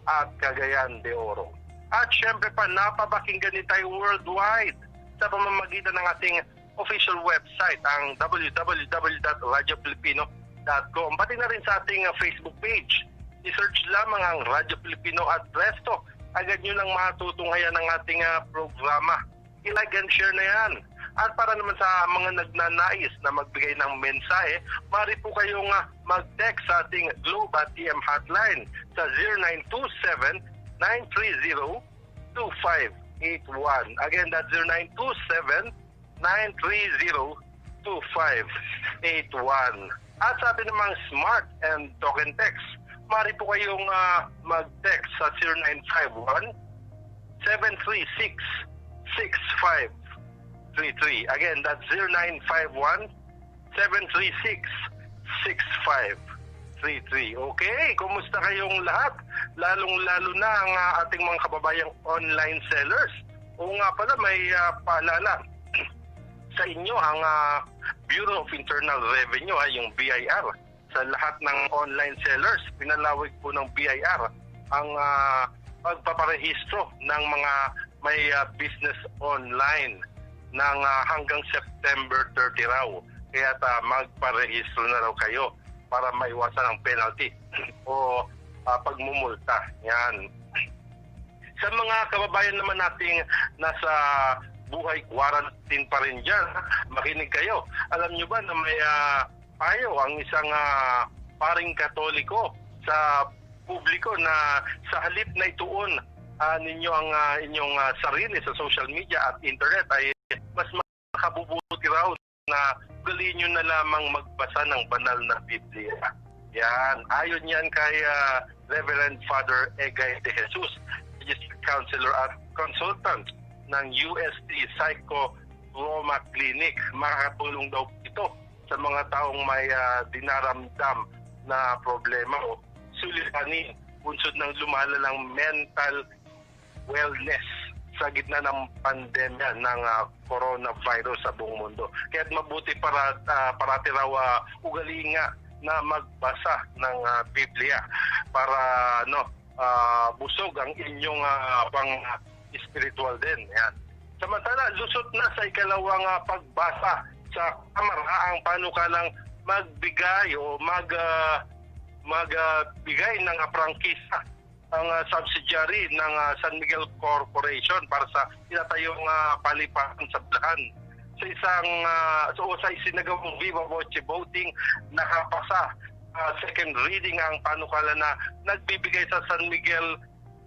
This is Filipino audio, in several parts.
at Cagayan de Oro. At syempre pa, napapakinggan din tayo worldwide sa pamamagitan ng ating official website, ang www.radiofilipino.com. Pati na rin sa ating Facebook page. I-search lamang ang Radyo Filipino at presto, agad nyo lang matutunghayan ng ating programa. I-like and share na yan. At para naman sa mga nagnanais na magbigay ng mensahe, maaari po kayong mag-text sa ating Globe at TM hotline sa 0927-930-2581. Again, that's 0927-930-2581. At sa ating namang smart and token text, maaari po kayong mag-text sa 0951-736-6533. Again, that's 0951-736-6533. Okay, kumusta kayong lahat? Lalong-lalo na ang ating mga kababayang online sellers. Oo nga pala, may paalala sa inyo ang Bureau of Internal Revenue, yung BIR. Sa lahat ng online sellers, pinalawig po ng BIR ang pagpaparehistro ng mga may business online ng hanggang September 30 raw. Kaya magparehistro na raw kayo para maiwasan ang penalty o pagmumulta. Yan. Sa mga kababayan naman nating nasa buhay quarantine pa rin dyan, makinig kayo. Alam nyo ba na may payo ang isang paring Katoliko sa publiko na sa halip na ituon ninyo ang inyong sarili sa social media at internet ay mas makabubuti raw na galiin nyo na lamang magbasa ng banal na Biblia. Yan. Ayon yan kay Reverend Father Egay de Jesus, Registered Counselor at Consultant ng UST Psycho Roma Clinic. Makakatulong daw ito sa mga taong may dinaramdam na problema o suliranin bunsod ng lumalalang mental wellness sa gitna ng pandemya ng coronavirus sa buong mundo. Kaya't mabuti parati raw ugaliin nga na magbasa ng Biblia para busog ang inyong pang spiritual din. Yan. Samantala, lusot na sa ikalawang pagbasa sa Kamara ang panukalang magbigay o magbigay ng prangkisa ang subsidiary ng San Miguel Corporation para sa tinatayong paliparan sa Bulacan. Sa isinagawang Viva Voce voting, nakapasa second reading ang panukala na nagbibigay sa San Miguel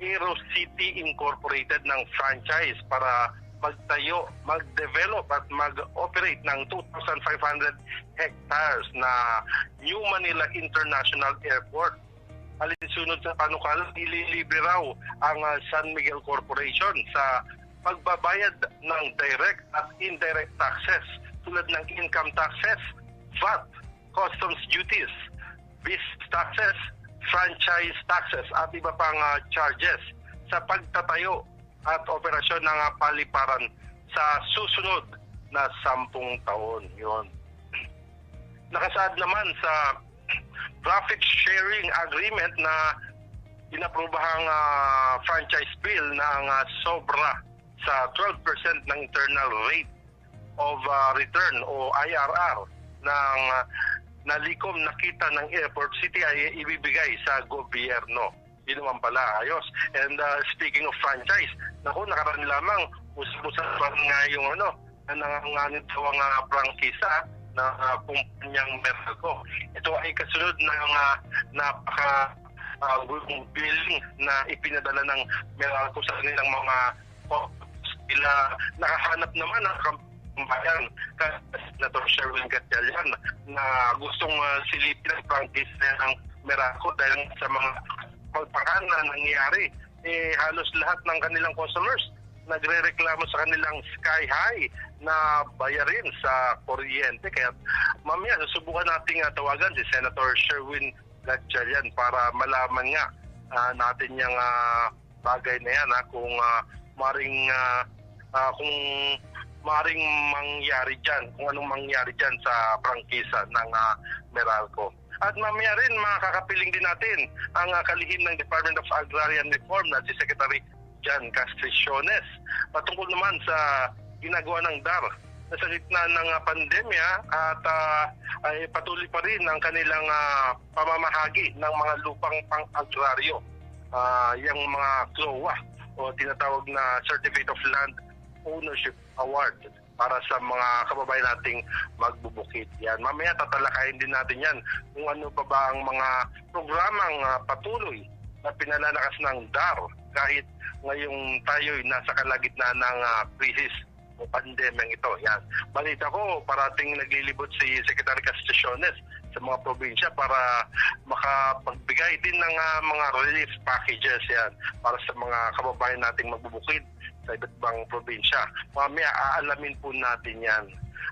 Aero City Incorporated ng franchise para magtayo, mag-develop at mag-operate ng 2,500 hectares na New Manila International Airport. Alinsunod sa panukala, ililibre raw ang San Miguel Corporation sa pagbabayad ng direct at indirect taxes tulad ng income taxes, VAT, customs duties, business taxes, franchise taxes at iba pang charges sa pagtatayo at operasyon ng paliparan sa susunod na 10 taon. Yun. Nakasaad naman sa profit sharing agreement na inaprobahang franchise bill ng sobra sa 12% ng internal rate of return o IRR ng nalikom na kita ng Airport City ay ibibigay sa gobyerno. Yun naman pala, ayos. And speaking of franchise, nakaraan lamang usap-usapan nga yung nanganganib daw ang prangkisa na kumpanyang Meralco. Ito ay kasunod ng billing na ipinadala ng Meralco sa kanilang mga sila nakahanap naman ng bayan kay Senator Sherwin Gatchalian na gustong silipin ang prangkisa ng Meralco dahil sa mga pagpakaan na nangyari. Halos lahat ng kanilang customers nagre-reklamo sa kanilang sky high na bayarin sa kuryente. Kaya mamaya susubukan nating tawagan si Senator Sherwin Gatchalian para malaman nga natin yung bagay na yan kung maring kung maaaring mangyari dyan, kung anong mangyari dyan sa prangkisa ng Meralco. At mamaya rin makakapiling din natin ang kalihim ng Department of Agrarian Reform na si Secretary Jan Castriciones patungkol naman sa ginagawa ng DAR na sa gitna ng pandemya at ay patuloy pa rin ang kanilang pamamahagi ng mga lupang pang-agraryo, yung mga CLOA o tinatawag na Certificate of Land Ownership Award para sa mga kababayan nating magbubukid. Yan. Mamaya tatalakayin din natin yan kung ano pa ba ang mga programang patuloy na pinalalakas ng DAR kahit ngayong tayo'y nasa kalagitnaan ng krisis o pandemyang ito. Yan. Balita ko, parating naglilibot si Secretary Casticiones sa mga probinsya para makapagbigay din ng mga relief packages yan para sa mga kababayan nating magbubukid sa iba't ibang probinsya. Mamaya aalamin po natin yan.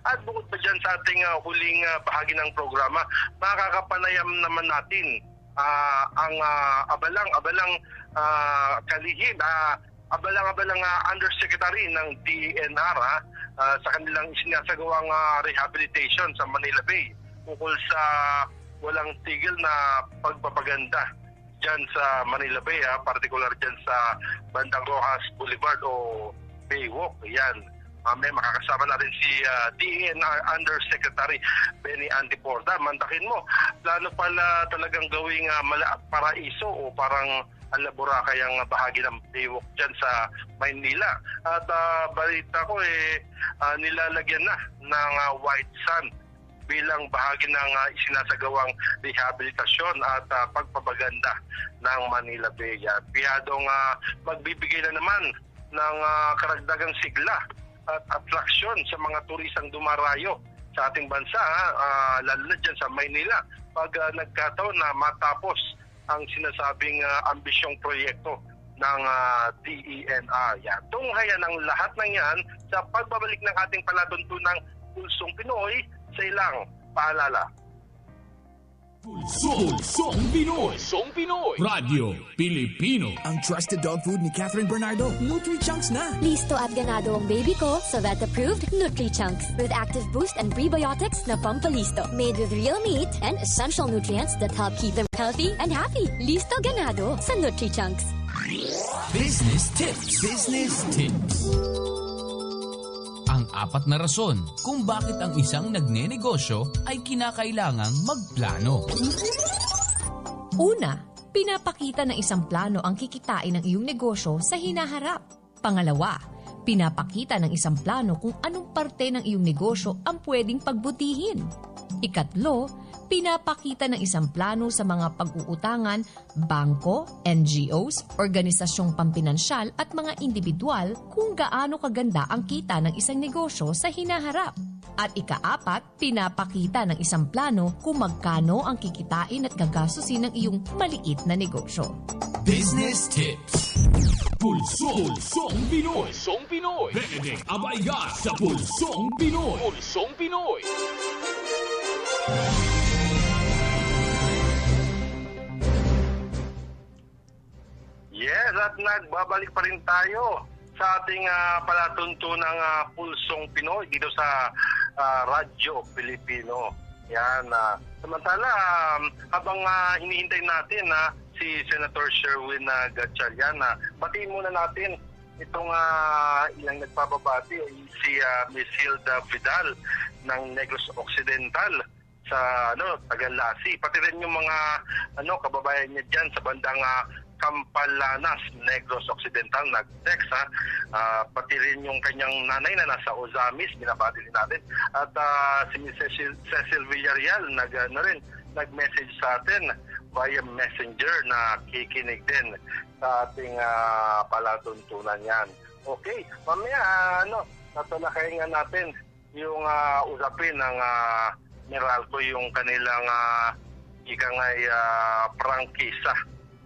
At bukod pa dyan sa ating huling bahagi ng programa, makakapanayam naman natin ang abalang kalihim, abalang undersecretary ng DENR sa kanilang sinasagawang rehabilitation sa Manila Bay tungkol sa walang tigil na pagpapaganda dyan sa Manila Bay, particular dyan sa bandang Rojas Boulevard o Baywalk. Yan. May makakasama na rin si DENR Undersecretary Benny Antiporta. Mantakin mo, plano pala talagang gawing paraiso o parang alabora kayang bahagi ng Baywalk dyan sa Maynila. At balita ko nilalagyan na ng white sand bilang bahagi ng isinasagawang rehabilitasyon at pagpapaganda ng Manila Bay. Piyadong magbibigay na naman ng karagdagang sigla at atraksyon sa mga turistang dumarayo sa ating bansa, lalo na dyan sa Maynila, pag nagkataon na matapos ang sinasabing ambisyong proyekto ng DENR. Tunghayan ang lahat ng yan sa pagbabalik ng ating palatuntunang Pulsong Pinoy sa ilang paalala. Pulsong Pinoy. Pulsong Pinoy. Radio Pilipino. Ang trusted dog food ni Catherine Bernardo. Nutri-Chunks na. Listo at ganado ang baby ko sa vet-approved Nutri-Chunks with active boost and prebiotics na pampalisto. Made with real meat and essential nutrients that help keep them healthy and happy. Listo ganado sa Nutri-Chunks. Business Tips. Business Tips. Ang 4 na rason kung bakit ang isang nagnenegosyo ay kinakailangang magplano. Una, pinapakita ng isang plano ang kikitain ng iyong negosyo sa hinaharap. Pangalawa, pinapakita ng isang plano kung anong parte ng iyong negosyo ang pwedeng pagbutihin. Ikatlo, pinapakita ng isang plano sa mga pag-uutangan, bangko, NGOs, organisasyong pampinansyal at mga individual kung gaano kaganda ang kita ng isang negosyo sa hinaharap. At ika-4, pinapakita ng isang plano kung magkano ang kikitain at gagastusin ng iyong maliit na negosyo. Business Tips. Pulsong Pinoy. Pulsong Pinoy. Benedict Abaiga sa Pulsong Pinoy. Pulsong Pinoy. Yes, at nagbabalik pa rin tayo sa ating palatuntunang Pulsong Pinoy dito sa Radyo Pilipino. Yan. Samantala, habang hinihintay natin si Senator Sherwin Gatchalian, batiin muna natin itong ilang nagpapabati si Ms. Hilda Vidal ng Negros Occidental sa Tagalassi, pati rin yung mga kababayan niya diyan sa bandang Campalanas, Negros Occidental, nag-text pati rin yung kanyang nanay na nasa Ozamis, binabati rin natin, at si Ms. Cecil Villarreal nag-message sa atin via messenger na kikinig din sa ating palatuntunan yan. Okay, mamaya tatalakayin nga natin yung usapin ng Meralco, yung kanilang ikangay prangkisa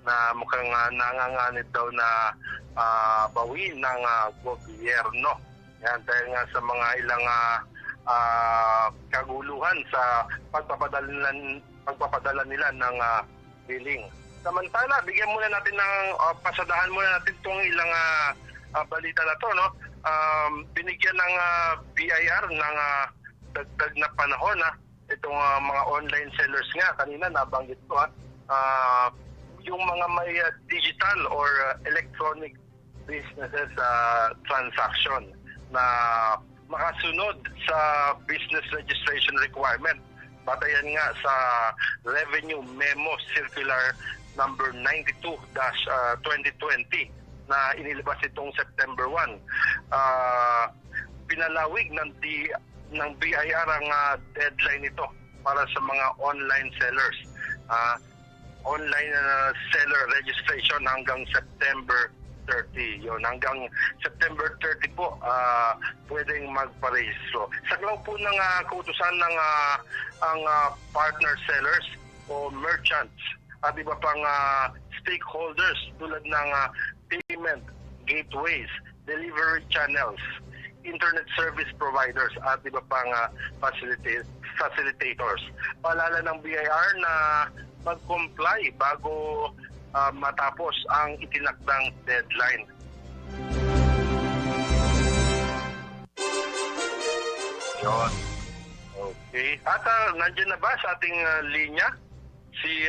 na mukhang nanganganib daw na bawin ng gobyerno. Yan, dahil nga sa mga ilang kaguluhan sa pagpapadala nila ng billing. Samantala, bigyan muna natin ng pasadahan muna natin itong ilang balita na to, binigyan ng BIR ng dagdag na panahon itong mga online sellers nga. Kanina nabanggit ko yung mga may digital or electronic businesses transaction na makasunod sa business registration requirement. Batayan nga sa Revenue Memo Circular number 92-2020 na inilabas itong September 1. Pinalawig ng BIR ang deadline ito para sa mga online sellers. Online seller registration hanggang September 30. Yun, hanggang September 30 po pwedeng magparehistro. Saklaw po ng kautusan ng ang partner sellers o merchants at iba pang stakeholders tulad ng payment gateways, delivery channels, internet service providers at iba pang facilitators. Paalala ng BIR na mag-comply bago matapos ang itinakdang deadline. Yun. Okay. At nandiyan na ba sa ating linya si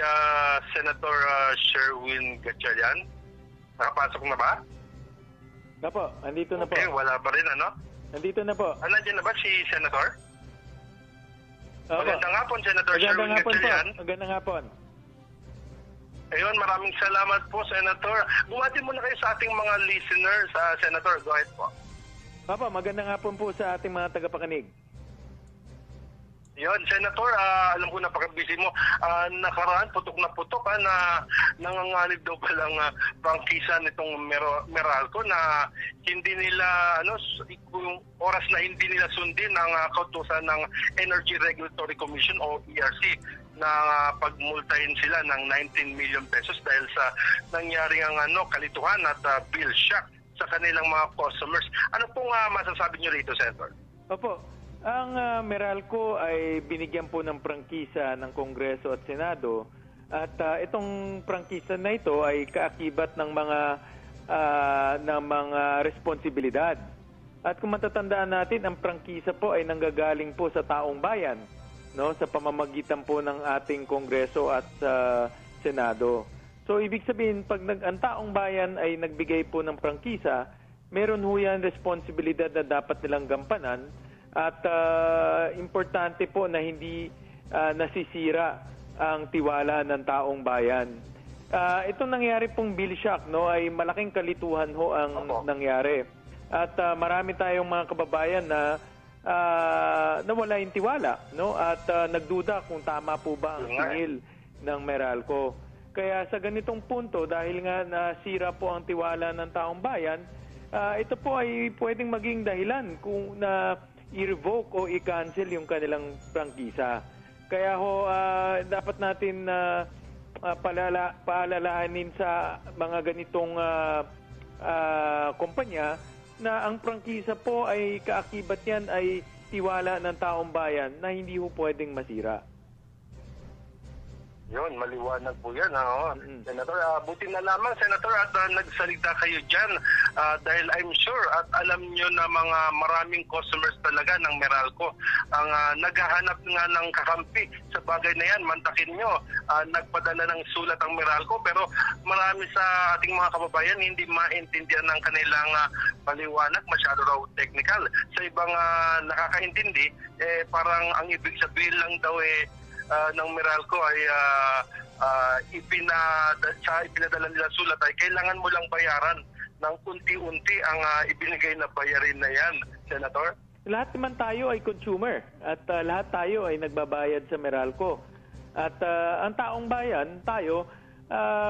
Senator Sherwin Gatchalian? Nakapasok na ba? Na po, andito na po. Okay, wala pa rin ano? Nandito na po. Nandiyan na ba si Senator? Opo. Magandang hapon, Senator Sherwin Magandang hapon po. Gatchalian. Magandang hapon. Ayun, maraming salamat po, Senator. Bumati muna kayo sa ating mga listeners, Senator. Go ahead po. Opo, magandang hapon po sa ating mga tagapakinig. Yun, Senator, alam ko napaka-busy mo. Nakaraan, putok na putok na nanganganib daw palang prangkisa nitong Meralco na hindi nila, yung oras na hindi nila sundin ang kautusan ng Energy Regulatory Commission o ERC na pagmultahin sila ng 19 million pesos dahil sa nangyaring kalituhan at bill shock sa kanilang mga customers. Ano pong masasabi niyo rito, Senator? Opo, ang Meralco ay binigyan po ng prangkisa ng Kongreso at Senado at itong prangkisa na ito ay kaakibat ng mga responsibilidad. At kung matatandaan natin, ang prangkisa po ay nanggagaling po sa taong bayan, sa pamamagitan po ng ating Kongreso at Senado. So ibig sabihin, pag ang taong bayan ay nagbigay po ng prangkisa, meron ho yan responsibilidad na dapat nilang gampanan at importante po na hindi nasisira ang tiwala ng taong bayan. Itong nangyari pong bill shock ay malaking kalituhan ho ang nangyari. At marami tayong mga kababayan na nawala yung tiwala, at nagduda kung tama po ba ang singil ng Meralco. Kaya sa ganitong punto, dahil nga nasira po ang tiwala ng taong bayan, ito po ay pwedeng maging dahilan kung na i-revoke o i-cancel yung kanilang prangkisa. Kaya ho, dapat natin paalalahanin sa mga ganitong kumpanya na ang prangkisa po ay kaakibat yan ay tiwala ng taong bayan na hindi ho pwedeng masira. Yun, maliwanag po yan. Senator, buti na lamang, Senator, at nagsalita kayo dyan dahil I'm sure at alam nyo na mga maraming customers talaga ng Meralco ang naghahanap nga ng kakampi sa bagay na yan. Mantakin nyo, nagpadala ng sulat ang Meralco pero marami sa ating mga kababayan hindi maintindihan ng kanilang paliwanag, masyado raw technical. Sa ibang nakakaintindi, parang ang ibig sabihin lang daw ng Meralco ay ipinadala nila sulat ay kailangan mo lang bayaran ng unti-unti ang ibinigay na bayarin na yan, Senator? Lahat naman tayo ay consumer at lahat tayo ay nagbabayad sa Meralco. At ang taong bayan, tayo,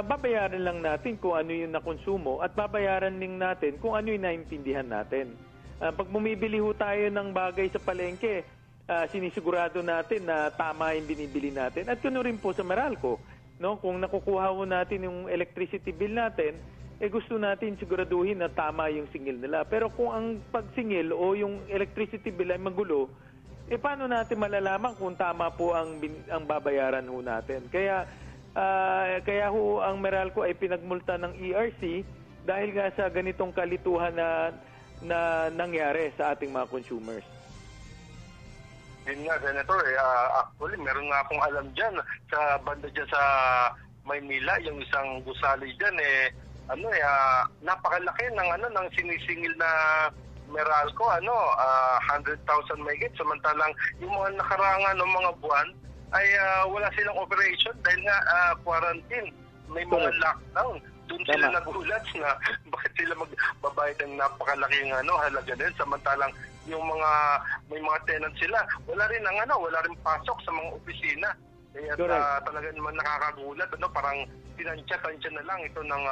babayaran lang natin kung ano yung nakonsumo at babayaran din natin kung ano yung naintindihan natin. Pag bumibili ho tayo ng bagay sa palengke, sinisigurado natin na tama yung binibili natin. At kuno rin po sa Meralco, kung nakukuha ho natin yung electricity bill natin, gusto natin siguraduhin na tama yung singil nila. Pero kung ang pagsingil o yung electricity bill ay magulo, paano natin malalaman kung tama po ang babayaran ho natin? Kaya ho ang Meralco ay pinagmulta ng ERC dahil nga sa ganitong kalituhan na na nangyari sa ating mga consumers. Yun nga, Senator, actually, meron nga akong alam dyan, sa banda dyan sa Maynila, yung isang gusali dyan, napakalaki ng sinisingil na Meralco, 100,000 mahigit. Samantalang yung mga nakarangan ng mga buwan ay wala silang operation dahil nga quarantine. May mga lockdown. Doon sila nagulat na bakit sila magbabayad ng napakalaking halaga din, samantalang yung may mga tenant sila, wala rin pasok sa mga opisina. Kaya talaga naman nakakagulat, parang tinansya na lang ito ng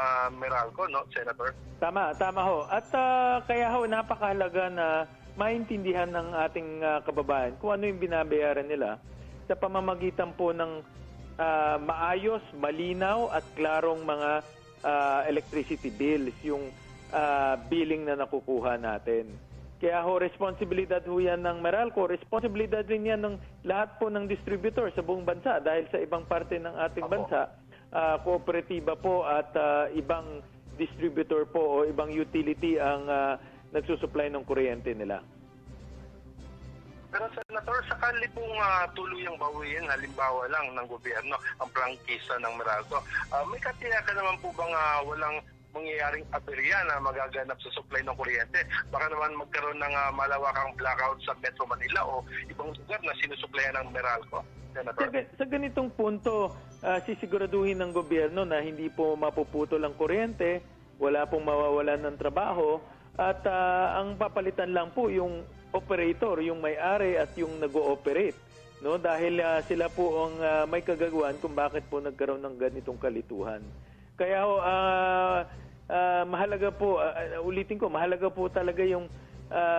Meralco, no, Senator? Tama ho. At kaya ho, napakahalaga na maintindihan ng ating kababayan kung ano yung binabayaran nila sa pamamagitan po ng maayos, malinaw at klarong mga electricity bills, yung billing na nakukuha natin. Kaya ho, responsibilidad ho yan ng Meralco, responsibilidad rin yan ng lahat po ng distributor sa buong bansa dahil sa ibang parte ng ating bansa, kooperatiba po at ibang distributor po o ibang utility ang nagsusupply ng kuryente nila. Pero Senator, sakali pong tuluyang bawiin, halimbawa lang ng gobyerno, ang prangkisa ng Meralco, may katiyakan naman po bang walang mangyayaring aberya na magaganap sa supply ng kuryente? Baka naman magkaroon ng malawakang blackout sa Metro Manila o ibang lugar na sinusuplayan ng Meralco, Senator? Sa ganitong punto, sisiguraduhin ng gobyerno na hindi po mapuputol ang kuryente, wala pong mawawalan ng trabaho, at ang papalitan lang po yung operator, yung may-ari at yung nag-ooperate, no? Dahil sila po ang may kagagawan kung bakit po nagkaroon ng ganitong kalituhan. Kaya mahalaga po, ulitin ko, mahalaga po talaga yung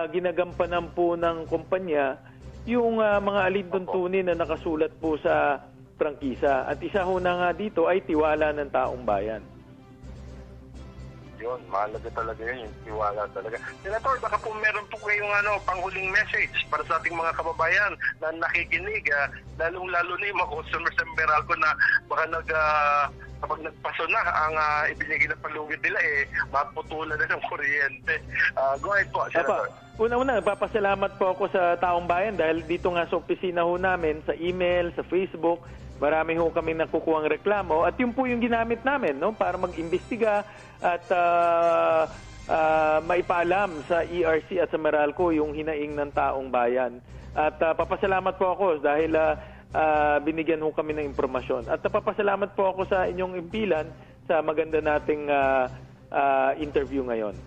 ginagampanan po ng kumpanya yung mga alinduntunin na nakasulat po sa prangkisa. At isa ho na nga dito ay tiwala ng taong bayan. Yun, mahalaga talaga yun, yung tiwala talaga. Senator, baka po meron po kayong panghuling message para sa ating mga kababayan na nakikinig, lalong-lalo na yung mga customers sa Meralco na baka kapag nagpaso na ang ibinigay na palugit nila, maputulan na ng kuryente. Go ahead po, Senator. Una-una, papasalamat po ako sa taong bayan dahil dito nga sa opisina ho namin, sa email, sa Facebook, marami ho kami nakukuhang reklamo at yun po yung ginamit namin, no, para mag-imbestiga at maipaalam sa ERC at sa Meralco yung hinaing ng taong bayan. At papasalamat po ako dahil binigyan ho kami ng impormasyon. At papasalamat po ako sa inyong impilan sa maganda nating interview ngayon.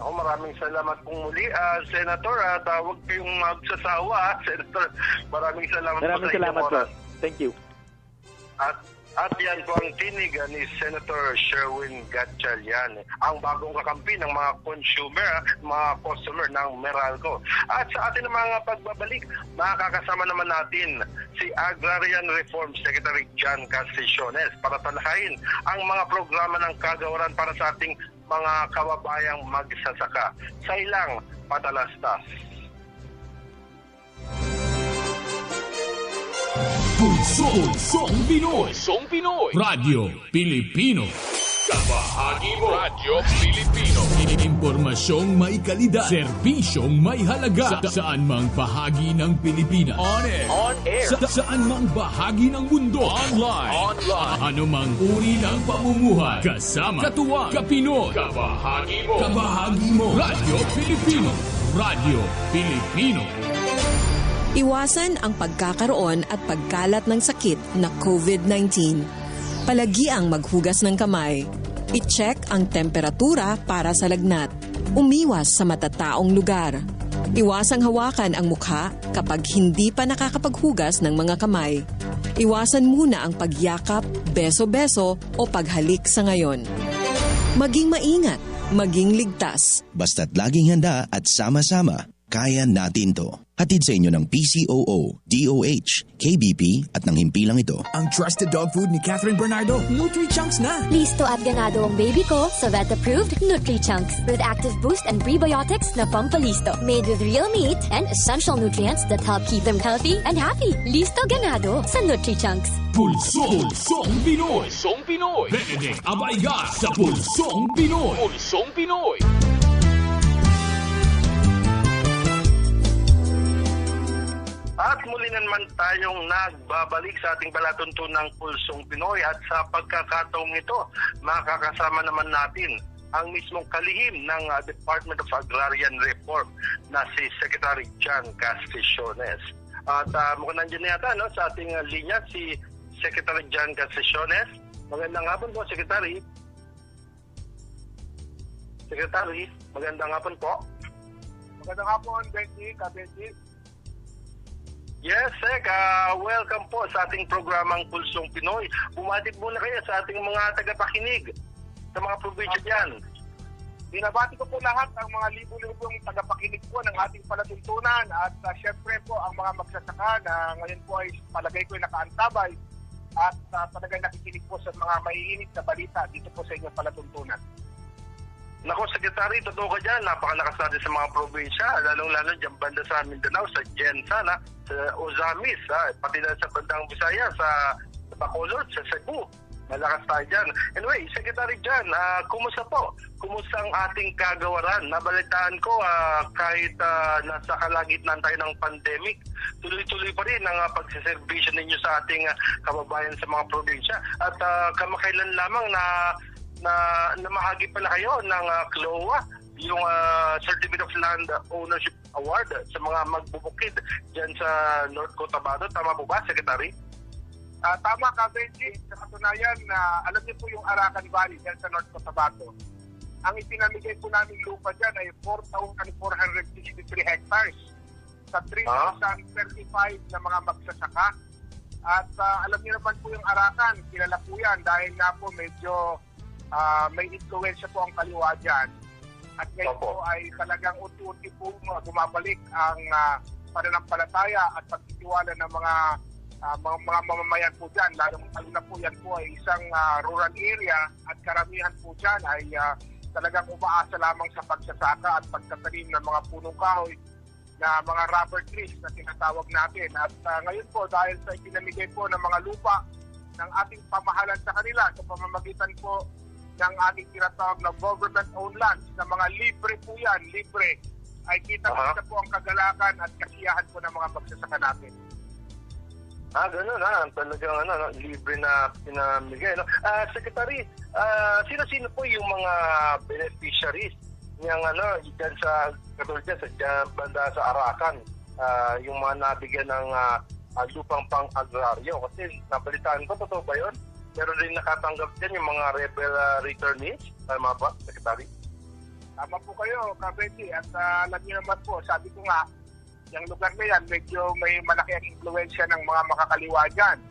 Ako, maraming salamat pong muli, Senator. At huwag kayong magsasawa, Senator. Maraming salamat po sa inyong oras. Thank you. At yan po ang tinig ni Senator Sherwin Gatchalian, ang bagong kakampi ng mga consumer, mga customer ng Meralco. At sa ating mga pagbabalik, makakasama naman natin si Agrarian Reform Secretary John Casticiones para talakayin ang mga programa ng kagawaran para sa ating mga kababayang magsasaka sa ilang patalastas. Pulsong Pinoy. Radyo Pilipino. Kabahagi mo. Radyo Pilipino. Impormasyong may kalidad. Serbisyong may halaga. Saan mang bahagi ng Pilipinas. On air. Saan mang bahagi ng mundo. Online. Ano mang uri ng pamumuhay. Kasama. Katuwang. Kapinoy. Kabahagi mo. Radyo Pilipino. Radyo Pilipino. Iwasan ang pagkakaroon at pagkalat ng sakit na COVID-19. Palagiang maghugas ng kamay. I-check ang temperatura para sa lagnat. Umiwas sa matataong lugar. Iwasang hawakan ang mukha kapag hindi pa nakakapaghugas ng mga kamay. Iwasan muna ang pagyakap, beso-beso o paghalik sa ngayon. Maging maingat, maging ligtas. Basta't laging handa at sama-sama, kaya natin to. Hatid sa inyo ng PCOO, DOH, KBP at ng himpilang ito. Ang trusted dog food ni Catherine Bernardo, Nutri-Chunks na. Listo at ganado ang baby ko sa vet-approved Nutri-Chunks with active boost and prebiotics na pampalisto. Made with real meat and essential nutrients that help keep them healthy and happy. Listo ganado sa Nutri-Chunks. Pulsong Pinoy. Benedict Abaiga sa Pulsong Pinoy. At muli na naman tayong nagbabalik sa ating palatuntunang Pulsong Pinoy at sa pagkakataong ito, makakasama naman natin ang mismong kalihim ng Department of Agrarian Reform na si Secretary John Casticiones. At mukhang nandiyan na yata sa ating linya si Secretary John Casticiones. Magandang hapon po, Secretary. Secretary, magandang hapon po. Magandang hapon, Benji, Ka-Benji. Yes, Sek. Welcome po sa ating programang Pulsong Pinoy. Bumatid muna kayo sa ating mga tagapakinig sa mga probinsya dyan. Binabati ko po lahat ang mga libo-libong tagapakinig po ng ating palatuntunan at syempre po ang mga magsasaka na ngayon po ay palagay ko ay nakaantabay at talagang nakikinig po sa mga maiinit na balita dito po sa inyong palatuntunan. Nako, Secretary, totoo ka dyan. Napakalakas natin sa mga probinsya, lalong-lalo dyan banda sa Mindanao, sa Jensan, sa Ozamis, pati na sa bandang Visayas, sa Bacolod, sa Cebu. Malakas tayo dyan. Anyway, Secretary John, kumusta po? Kumusta ang ating kagawaran? Nabalitaan ko kahit nasa kalagitnaan tayo ng pandemic, tuloy-tuloy pa rin ang pagsiservisyo ninyo sa ating kababayan sa mga probinsya. At kamakailan lamang na mahagi pala kayo ng CLOA, yung Certificate of Land Ownership Award sa mga magbubukid dyan sa North Cotabato. Tama po ba, Secretary? Tama ka, Benji. Sa katunayan, alam niyo po yung Arakan Valley dyan sa North Cotabato. Ang ipinamigay po namin lupa dyan ay 4,463 hectares sa 3,035 na mga magsasaka. At alam niyo naman po yung Arakan, kilala po yan dahil nga po medyo may influensya po ang kaliwa dyan. At ngayon po ay talagang unti-unti po bumabalik ang pananampalataya at pagtitiwala ng mga mamamayan po dyan. Lalo na po yan po ay isang rural area at karamihan po dyan ay talagang umaasa lamang sa pagsasaka at pagtatanim ng mga punong kahoy na mga rubber trees na tinatawag natin. At ngayon po dahil sa ipinamigay po ng mga lupa ng ating pamahalan sa kanila sa pamamagitan po ng ating tinatawag na government-owned lands na mga libre po yan, libre, ay kita-kita po ang kagalakan at kasiyahan po ng mga magsasaka natin. Ganun talagang libre na pinamigay. Secretary, sino-sino po yung mga beneficiaries niyang dyan sa katulad dyan sa banda sa Arakan, yung mga nabigyan ng lupang pang-agraryo? Kasi nabalitaan ko, totoo ba yun? Meron rin nakatanggap dyan yung mga rebel returnees. Tama ba, Secretary? Tama po kayo, Kabeti. At alam niyo naman po, sabi ko nga, yung lugar na yan, medyo may malaki ang influensya ng mga makakaliwa dyan.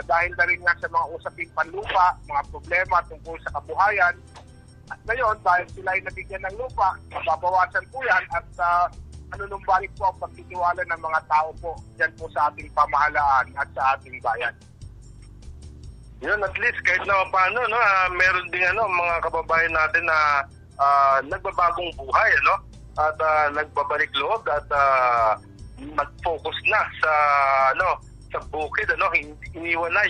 Dahil na rin nga sa mga usaping panlupa, mga problema tungkol sa kabuhayan. At ngayon, dahil sila ay nabigyan ng lupa, mababawasan po yan at anunumbalik po ang pagtitiwala ng mga tao po dyan po sa ating pamahalaan at sa ating bayan. Yun, at least kahit na paano, meron din mga kababayan natin na nagbabagong buhay, at nagbabalik loob at nag-focus na sa sa bukid, iniwan na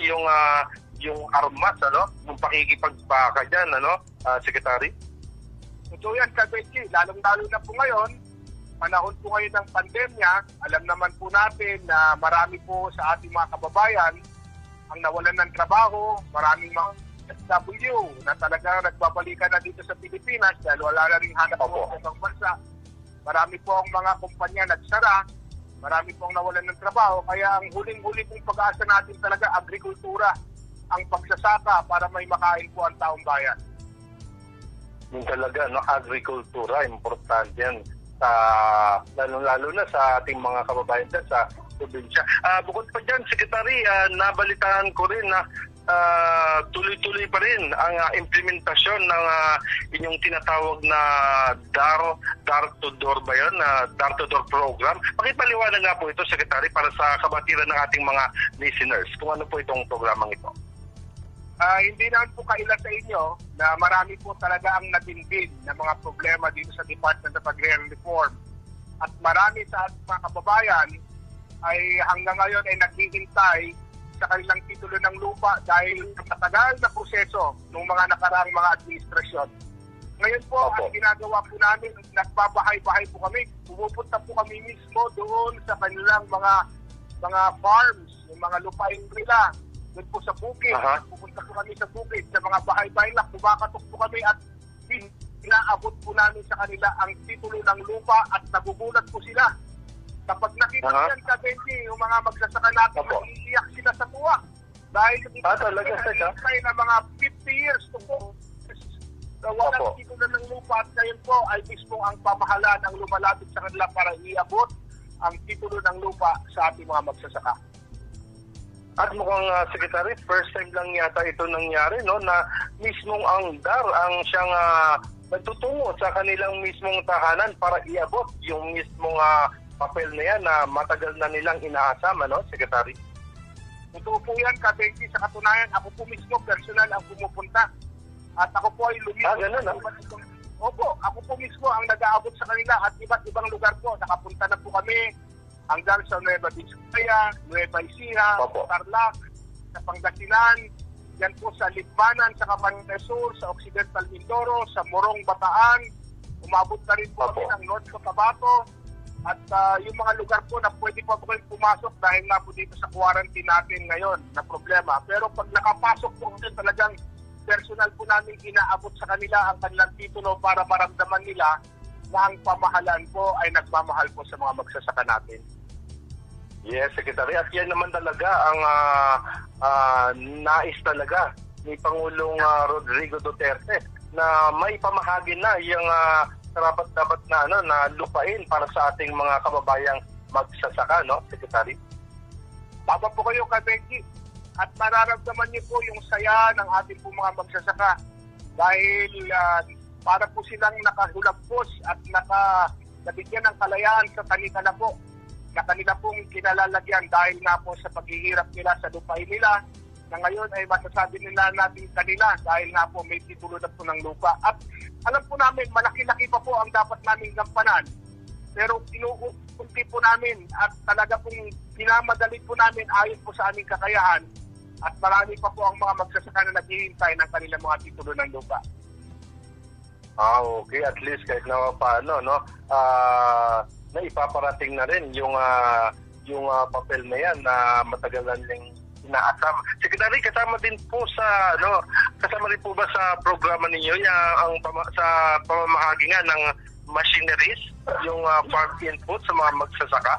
yung armas, yung pakikipagbaka diyan, Secretary. Ito yan, Kabeti, lalong-lalo na po ngayon, panahon po ngayon ng pandemya, alam naman po natin na marami po sa ating mga kababayan ang nawalan ng trabaho, maraming mga SW na talagang nagbabalikan na dito sa Pilipinas dahil wala na rin hanap po sa ibang bansa. Marami po ang mga kumpanya nagsara, marami po ang nawalan ng trabaho, kaya ang huling-huli pong pag-asa natin talaga agrikultura, ang pagsasaka para may makain po ang taong bayan. Yung talaga, agrikultura, importante yan, lalo na sa ating mga kababayan dyan sa probinsya. Bukod pa dyan, Secretary, nabalitaan ko rin na tuloy-tuloy pa rin ang implementasyon ng inyong tinatawag na DAR-to-Door ba yun? DAR-to-Door program. Pakipaliwanag nga po ito, Secretary, para sa kabatiran ng ating mga listeners. Kung ano po itong programang ito. Hindi naman po kaila sa inyo na marami po talaga ang natindig na mga problema dito sa Department of Agrarian Reform. At marami sa mga kababayan ay hanggang ngayon ay naghihintay sa kanilang titulo ng lupa dahil sa matagal na proseso ng mga nakaraang mga administrasyon. Ngayon po, ang ginagawa po namin, nagbabahay-bahay po kami. Pumupunta po kami mismo doon sa kanilang mga farms, yung mga lupain nila. Doon po sa bukid. Pupunta po kami sa bukid, sa mga bahay-bahay lang. Kumakatok po kami at inaabot po namin sa kanila ang titulo ng lupa at nagugulat po sila. Kapag nakita yan ka, Benji, yung mga magsasaka natin, iiyak sila sa tuwa. Dahil yung hintay na mga 50 years to po. Walang titulo ng lupa at ngayon po ay mismo ang pamahalaan ang lumalapit sa kanila para iabot ang titulo ng lupa sa ating mga magsasaka. At mukhang Secretary, first time lang yata ito nangyari, no, na mismong ang DAR ang siyang nagtutungo sa kanilang mismong tahanan para iabot yung mismong papel na yan na matagal na nilang inaasama, no, Secretary? Totoo po yan, Benji. Sa katunayan, ako po mismo personal ang pumupunta. At ako po ay lumipot. Opo, ako po mismo ang nag-aabot sa kanila at iba't ibang lugar po. Nakapunta na po kami hanggang sa Nueva Vizcaya, Nueva Ecija, Tarlac, sa Pangasinan, yan po sa Libmanan, sa Camarines Sur, sa Occidental Mindoro, sa Morong, Bataan. Umabot na rin po kami ng North Cotabato. At yung mga lugar po na pwede pa po kayong pumasok dahil nga po dito sa quarantine natin ngayon na problema. Pero pag nakapasok po kasi talagang personal po namin inaabot sa kanila ang kanilang titulo para maramdaman nila na ang pamahalaan po ay nagmamahal po sa mga magsasaka natin. Yes, Secretary. At yan naman talaga ang nais talaga ni Pangulong Rodrigo Duterte na may pamahagi na yung dapat na lupain para sa ating mga kababayang magsasaka, no, Secretary? Tama po kayo, Benji. At mararamdaman niyo po yung saya ng ating po mga magsasaka dahil para po silang nakahulagpos at nabigyan ng kalayaan sa kanila na po na kanila pong kinalalagyan dahil nga po sa paghihirap nila sa lupain nila na ngayon ay masasabi nila natin kanila dahil nga po may titulo na po ng lupa. At alam po namin, malaki-laki pa po ang dapat namin gampanan. Pero inuunti po namin at talaga pong pinamadali po namin ayon po sa aming kakayahan. At marami pa po ang mga magsasaka na naghihintay ng kanilang mga titulo ng lupa. Okay. At least kahit na paano, no, na ipaparating na rin yung papel na yan na matagal na rin inaasama. Secretary, kasama din po kasama rin po ba sa programa ninyo sa pamamahagi nga ng machineries, yung farm input sa mga magsasaka?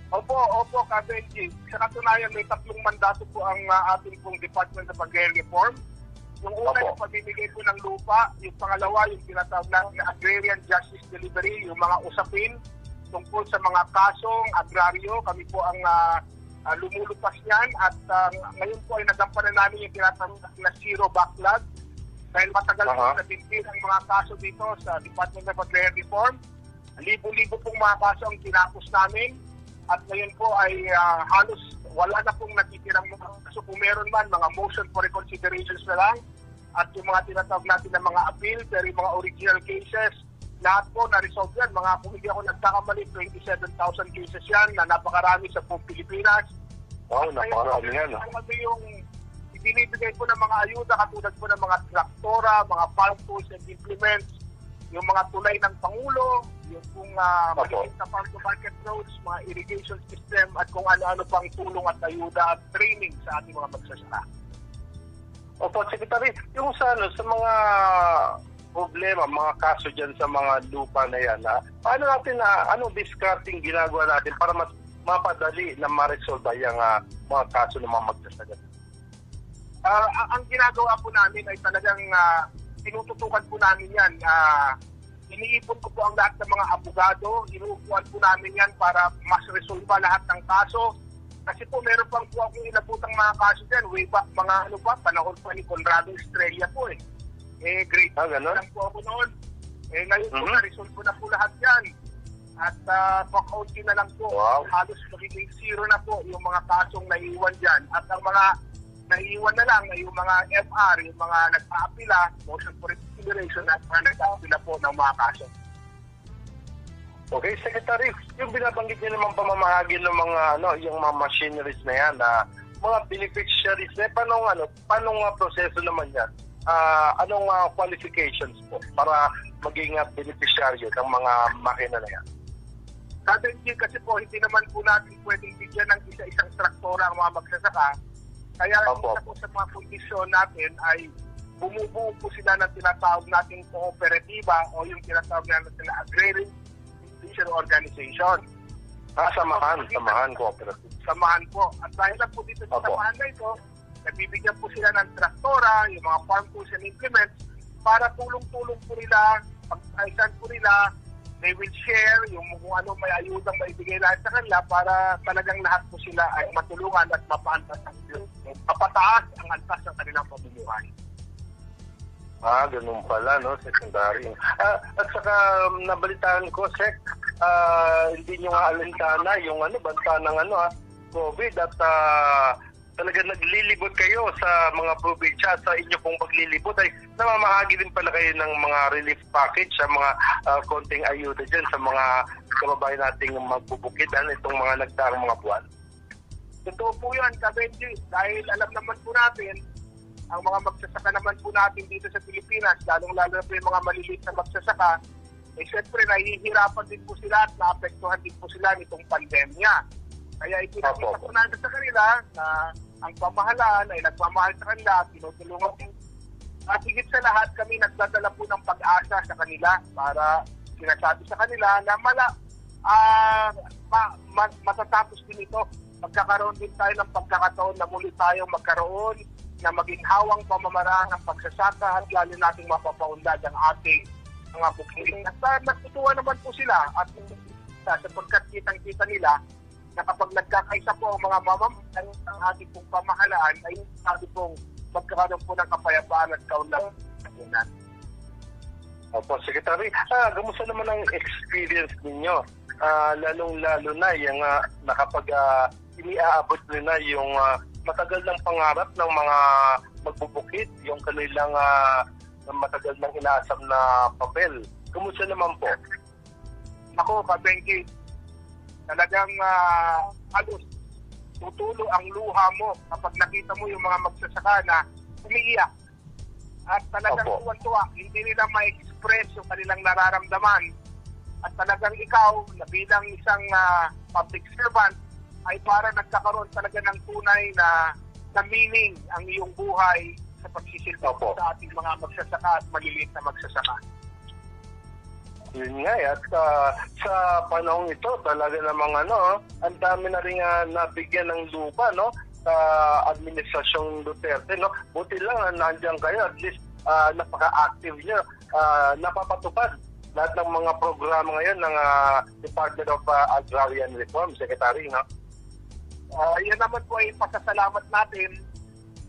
Opo, Benji. Sa katunayan, may 3 mandato po ang ating pong Department of Agrarian. Yung una, yung pamimigay po ng lupa. Yung pangalawa, yung tinatawag na Agrarian Justice Delivery, yung mga usapin tungkol sa mga kasong agraryo. Kami po ang lumulupas niyan at ngayon po ay nagampanan namin yung tinatawag na zero backlog dahil matagal po natintin ang mga kaso dito sa Department of Agrarian Reform. Libo-libo pong mga kaso ang tinapos namin at ngayon po ay halos wala na pong natitirang mga kaso. Kung meron man, mga motion for reconsiderations na lang at yung mga tinatawag natin na mga appeal, pero yung mga original cases, lahat po na-resolve yan. Kung hindi ako nagkakamali, 27,000 cases yan na napakarami sa buong Pilipinas. Wow, napakarami yan. Kami yung ibinibigay po ng mga ayuda katulad po ng mga traktora, mga farm tools and implements, yung mga tulay ng Pangulo, yung kung maliit na farm-to-market roads, mga irrigation system, at kung ano-ano pang tulong at ayuda at training sa ating mga magsasaka. Opo, Secretary, yung sa mga problema, mga kaso dyan sa mga lupa na yan, paano natin anong discarding ginagawa natin para mas mapadali na ma-resolve yung mga kaso ng mga magsasaka? Ang ginagawa po namin ay talagang tinututukan po namin yan. Iniipon ko po ang lahat ng mga abogado, inuupuan po namin yan para mas resolva lahat ng kaso. Kasi po meron pang po akong inabutang mga kaso dyan, way back panahon pa ni Conrado Estrella po grade 2 lang po ako noon. Ngayon po na-resolve po na po lahat yan. At pakaunti na lang po, halos magiging 0 na po yung mga kasong naiiwan dyan. At ang mga naiiwan na lang ay yung mga FR, yung mga nagpa-apila, motion for reconsideration at mga nagpa-apila po ng mga kaso. Okay, Secretary, yung binabanggit niyo naman pamamahagi ng mga yung mga machineries na yan, mga beneficiaries, paano nga proseso naman yan? anong qualifications po para maging beneficiaryo ng mga makina na yan? Sabi kasi po, hindi naman po natin pwedeng bigyan ng isa-isang traktora ang mga magsasaka. Kaya isa po sa mga kondisyon natin ay bumubuo po sila ng tinatawag nating kooperatiba o yung tinatawag natin na agrarian organization. Samahan cooperative. Samahan po. At dahil lang po dito sa samahan na ito, nagbibigyan po sila ng traktora, yung mga farm tools and implements para tulong-tulong po nila, pagkaisan po nila, they will share yung kung ano may ayudang maibigay lahat sa kanila para talagang lahat po sila ay matulungan at mapataas ang antas ng kanilang pamumuhay. Ganun pala, no, secondary. At saka nabalitaan ko, Sek, hindi nyo nga alintana yung banta ng COVID at talaga naglilibot kayo sa mga probinsya at sa inyo pong paglilibot ay namamahagi din pala kayo ng mga relief package sa mga konting ayuda dyan sa mga kababayan nating magbubukidan itong mga nagdaang mga buwan. Totoo po yan, Kabenji, dahil alam naman po natin, ang mga magsasaka naman po natin dito sa Pilipinas, lalong-lalo na po yung mga maliliit na magsasaka, syempre nahihirapan din po sila at naapektuhan din po sila nitong pandemya. Kaya ipinakita po natin sa kanila na ang pamahalaan ay nagmamahal sa kanila, tinutulungan din. At higit sa lahat, kami nagdadala po ng pag-asa sa kanila para sinasabi sa kanila na matatapos din ito. Magkakaroon din tayo ng pagkakataon na muli tayong magkaroon na maging hawang pamamaraan ng pagsasaka at lalo nating mapapaunlad ang ating mga bukid. At natutuwa naman po sila at sapagkat kitang-kita nila na kapag nagkakaisa po ang mga mamamayan ng ating pong pamahalaan ay sabi pong magkakaroon po ng kapayapaan at kaunlaran. Opo, Secretary. Kamusta naman ang experience ninyo? Lalong-lalo na yung nakapag iniaabot nyo na yung matagal ng pangarap ng mga magbubukid, yung kanilang matagal ng inaasam na papel. Kamusta naman po? Ako, Kabenji, talagang halos tutulo ang luha mo kapag nakita mo yung mga magsasaka na umiiyak. At talagang tuwan-tuwa, hindi nila ma-express yung kanilang nararamdaman. At talagang ikaw, na bilang isang public servant, ay para nagkakaroon talaga ng tunay na meaning ang iyong buhay sa pagsisilbi sa ating mga magsasaka at maliliit na magsasaka. Yun nga, at sa panahon ito, talaga namang ang dami na rin nabigyan ng lupa, no? Sa Administrasyong Duterte, no? Buti lang nandiyan kayo, at least napaka-active nyo, napapatupad lahat ng mga programa ngayon ng Department of Agrarian Reform, Secretary, no? Yan naman po ay pasasalamat natin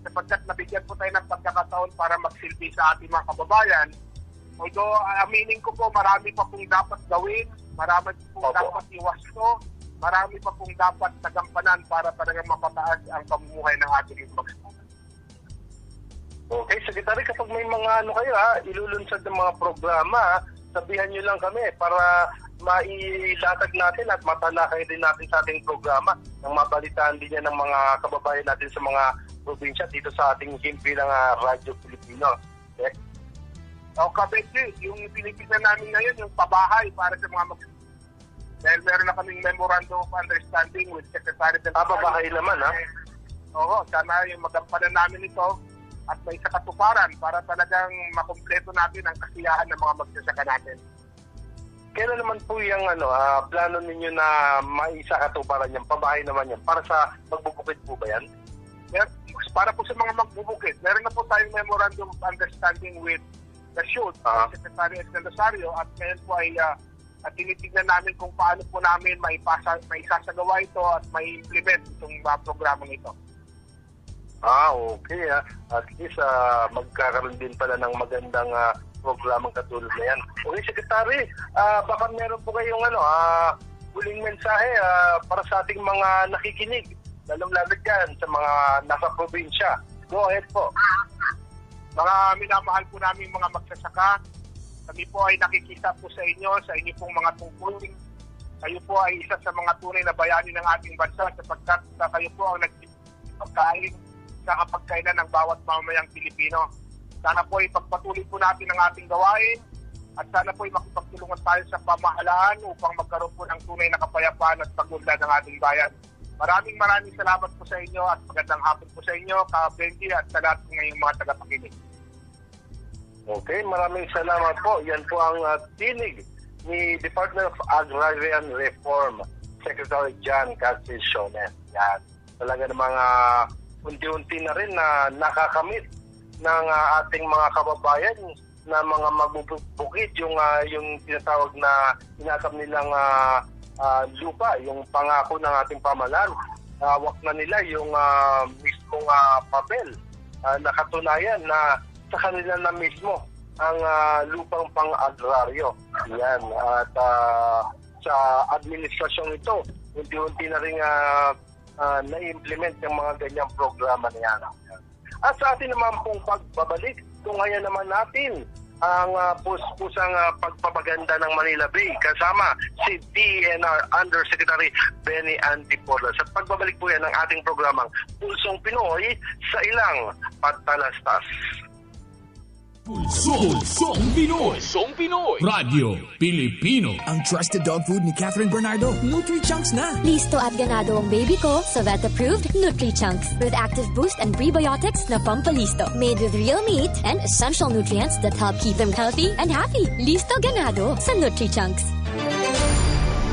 sapagkat nabigyan po tayo ng pagkakataon para magsilbi sa ating mga kababayan. Although, aminin ko po, marami pa pong dapat gawin, marami pong dapat iwasto, marami pa pong dapat nagampanan para talagang mapataas ang pamumuhay ng ating magsasaka. Okay, Secretary, kapag may mga kayo ilulunsad ng mga programa, sabihan nyo lang kami para mailatag natin at matalakay din natin sa ating programa nang mabalitaan din yan ng mga kababayan natin sa mga probinsya dito sa ating himpilang Radyo Pilipino. Okay? Kabenji, yung pinitignan namin ngayon, yung pabahay para sa mga dahil meron na kaming memorandum of understanding with Secretary del pabahay naman, Oo, sana yung magampanan namin ito at may sakatuparan para talagang makumpleto natin ang kasiyahan ng mga magsasaka natin. Kailan naman po yung plano ninyo na maisakatuparan yan? Pabahay naman yan? Para sa magbubukid po ba yan? Para po sa mga magbubukid. Meron na po tayong memorandum of understanding with the SHUD, Secretary Estel Rosario, at ngayon po ay tinitignan namin kung paano po namin maisasagawa ito at mai-implement itong programang ito. Okay. At least magkakaroon din pala ng magandang programang katulad na yan. Okay, Secretary, baka meron po kayong huling mensahe para sa ating mga nakikinig, lalong-lalo dyan sa mga nasa probinsya. Go ahead po. Mga minamahal po namin mga magsasaka, kami po ay nakikita po sa inyo pong mga tungkulin. Kayo po ay isa sa mga tunay na bayani ng ating bansa sapagkat kayo po ang nagpagkain sa kapagkainan ng bawat mamamayang Pilipino. Sana po ipagpatuloy po natin ang ating gawain at sana po makipagtulungan tayo sa pamahalaan upang magkaroon po ng tunay na kapayapaan at pag-unlad ng ating bayan. Maraming salamat po sa inyo at magandang hapon po sa inyo, Ka-Benji, at sa lahat ng mga tagapakinig. Okay, maraming salamat po. Yan po ang tinig ni Department of Agrarian Reform, Secretary John Castizones. Yan. Talaga namang unti-unti na rin na nakakamit ng ating mga kababayan na mga magbubukid yung tinatawag na inasam nilang lupa, yung pangako ng ating pamahalaan. Hawak na nila yung mismong papel na katunayan na sa kanila na mismo ang lupang pang-agraryo. Yan. At sa administrasyon ito, unti-unti na rin na-implement yung mga ganyang programa na yan. At sa atin naman pong pagbabalik, kung ngayon naman natin ang pusang pagpapaganda ng Manila Bay kasama si DENR Undersecretary Benny Antiporda. Sa pagbabalik po yan ng ating programang Pulsong Pinoy sa ilang patalastas. Pulsong Pinoy. Pulsong Pinoy. Radio Pilipino. Ang trusted dog food ni Catherine Bernardo, Nutri-Chunks na. Listo at ganado ang baby ko sa vet-approved Nutri-Chunks with active boost and prebiotics na pampalisto. Made with real meat and essential nutrients that help keep them healthy and happy. Listo ganado sa Nutri-Chunks.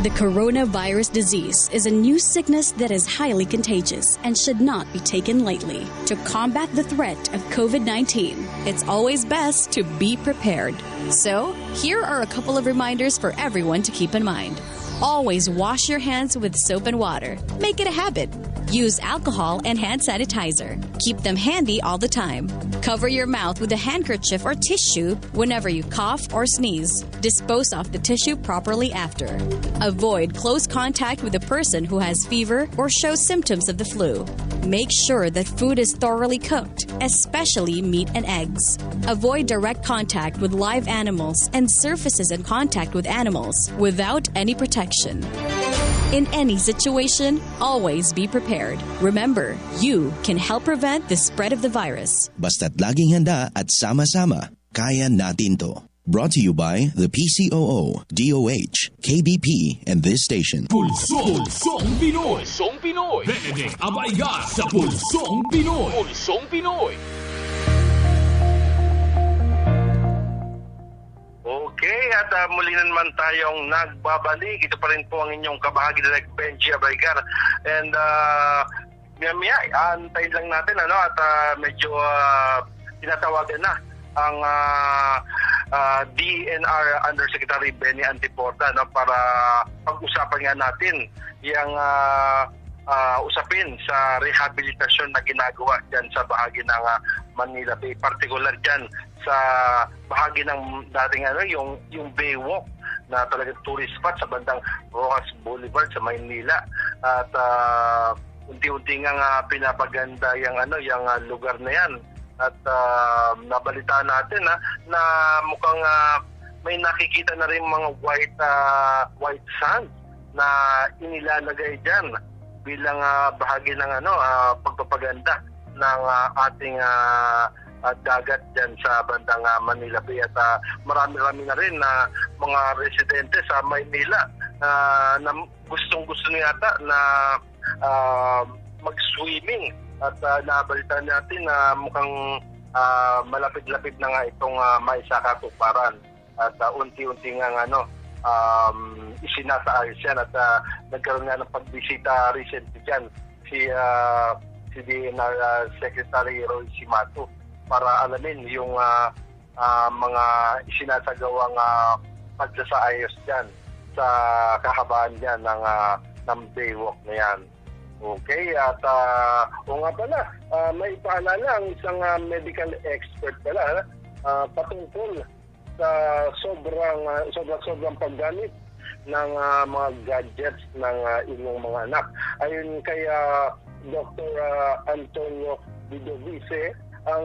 The coronavirus disease is a new sickness that is highly contagious and should not be taken lightly. To combat the threat of COVID-19, it's always best to be prepared. So, here are a couple of reminders for everyone to keep in mind. Always wash your hands with soap and water. Make it a habit. Use alcohol and hand sanitizer. Keep them handy all the time. Cover your mouth with a handkerchief or tissue whenever you cough or sneeze. Dispose of the tissue properly after. Avoid close contact with a person who has fever or shows symptoms of the flu. Make sure that food is thoroughly cooked, especially meat and eggs. Avoid direct contact with live animals and surfaces in contact with animals without any protection. In any situation, always be prepared. Remember, you can help prevent the spread of the virus. Basta't laging handa at sama-sama, kaya natin to. Brought to you by the PCOO, DOH, KBP, and this station. Pulsong Pinoy. Pulsong Pinoy. Benedict Abaiga sa Pulsong Pinoy. Pulsong Pinoy. Okay, at muli na naman tayong nagbabalik. Ito pa rin po ang inyong kabahagi Direct Benji Abaigar. And maya, antayin lang natin at medyo tinatawagan na ang DENR Undersecretary Benny Antiporda para pag-usapan nga natin yung usapin sa rehabilitasyon na ginagawa dyan sa bahagi ng Manila Bay, particular dyan sa bahagi ng dating yung Baywalk na talagang tourist spot sa bandang Rojas Boulevard sa Maynila. At unti-unti nga pinapaganda yung lugar na yan. At nabalitaan natin na mukhang may nakikita na rin mga white sand na inilalagay dyan bilang bahagi ng pagpapaganda ng ating dagat dyan sa bandang Manila Bay. At marami-rami na rin na mga residente sa Maynila na gustong-gusto niyata na mag-swimming. At nabalitaan natin na mukhang malapit-lapit na nga itong maisakatuparan. At unti-unti nga isinasaayos yan. At nagkaroon nga ng pagbisita recently dyan si DENR Secretary Roy Simato para alamin yung mga isinasagawang pagsasaayos dyan sa kahabaan dyan ng Baywalk na yan. Okay, at o nga pala, may paalala ang isang medical expert pala patungkol sa sobrang paggamit ng mga gadgets ng inyong mga anak. Ayon kay Dr. Antonio Vidovice, ang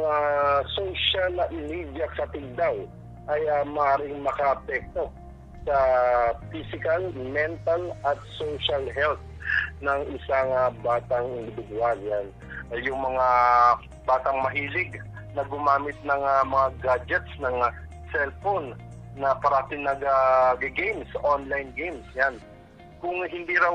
social media fatigue daw ay maaaring makaapekto sa physical, mental at social health ng isang batang individual. Yan. Yung mga batang mahilig na gumamit ng mga gadgets ng cellphone na parating nag-games, online games. Yan. Kung hindi raw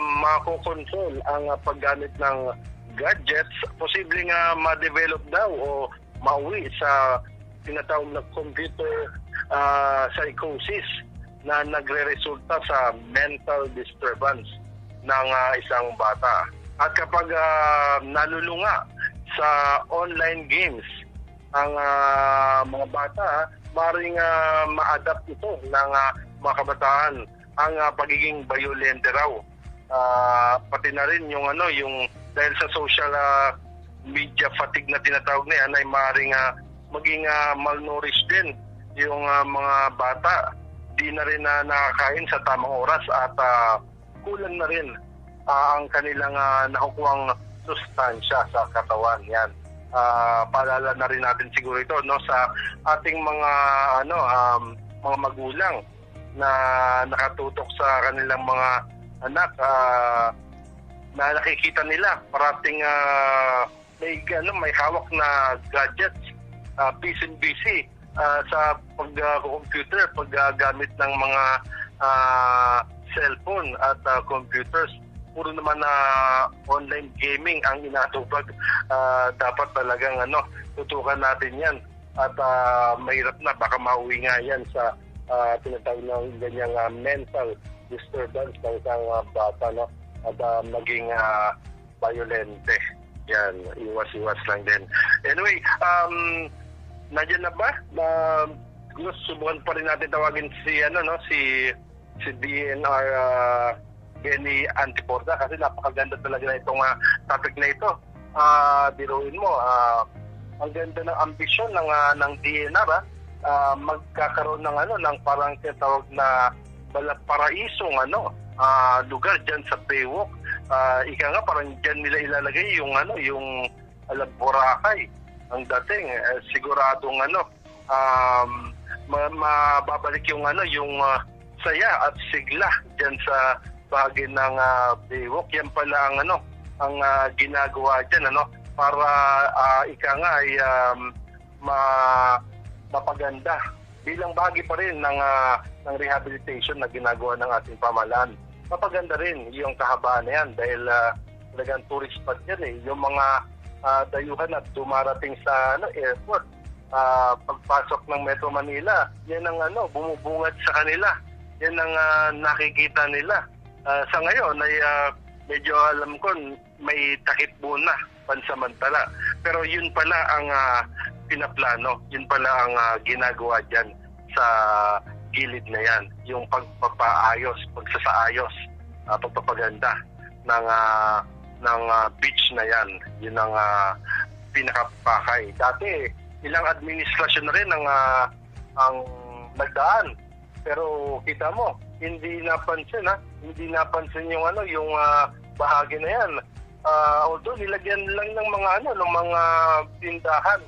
mako-control ang paggamit ng gadgets, posibleng ma-develop daw o mauwi sa tinatawag na computer psychosis na nagre-resulta sa mental disturbance ng isang bata. At kapag nalulunga sa online games ang mga bata, maaaring ma-adapt ito ng mga kabataan ang pagiging violente raw. Pati na rin yung dahil sa social media fatigue na tinatawag na yan ay maaaring maging malnourished din yung mga bata. Di na rin nakakain sa tamang oras at kulang na rin ang kanilang nakukuhang sustansya sa katawan. Yan. Paalala na rin natin siguro ito sa ating mga mga magulang na nakatutok sa kanilang mga anak na nakikita nila parating may hawak na gadgets, busy sa pag-computer, paggamit ng mga cellphone at computers. Puro naman na online gaming ang inatupag. Dapat talagang tutukan natin yan. At mahirap na, baka mauwi nga yan sa tinatawag ng ganyang mental disturbance ng isang bata, at maging violente. Yan, iwas-iwas lang din. Anyway, nandiyan na ba? Subukan pa rin natin tawagin si DNR Benny Antiporda kasi napakaganda talaga na itong topic na ito. Biruin mo, ang ganda ng ambisyon ng DNR, magkakaroon ng parang tinatawag na paraisong lugar dyan sa Baywalk. Ika nga parang dyan nila ilalagay yung Boracay ang dating. Siguradong mababalik yung saya at sigla dyan sa bahagi ng Baywalk. Yan pala ang ginagawa dyan para ika nga ay mapaganda bilang bahagi pa rin ng rehabilitation na ginagawa ng ating pamahalaan. Mapaganda rin yung kahabaan na yan dahil talagang tourist spot yan yung mga dayuhan at dumarating sa airport. Pagpasok ng Metro Manila, yan ang bumubungad sa kanila. Yan ang nakikita nila. Sa ngayon ay medyo alam ko may takip muna pansamantala. Pero yun pala ang pinaplano. Yun pala ang ginagawa dyan sa gilid na yan. Yung pagpapaayos, pagsasaayos, pagpapaganda ng beach na yan. Yun ang pinakapakay. Dati, ilang administrasyon na rin ang nagdaan. Pero kita mo, hindi napansin yung yung bahagi na yan. Although nilagyan lang ng mga tindahan.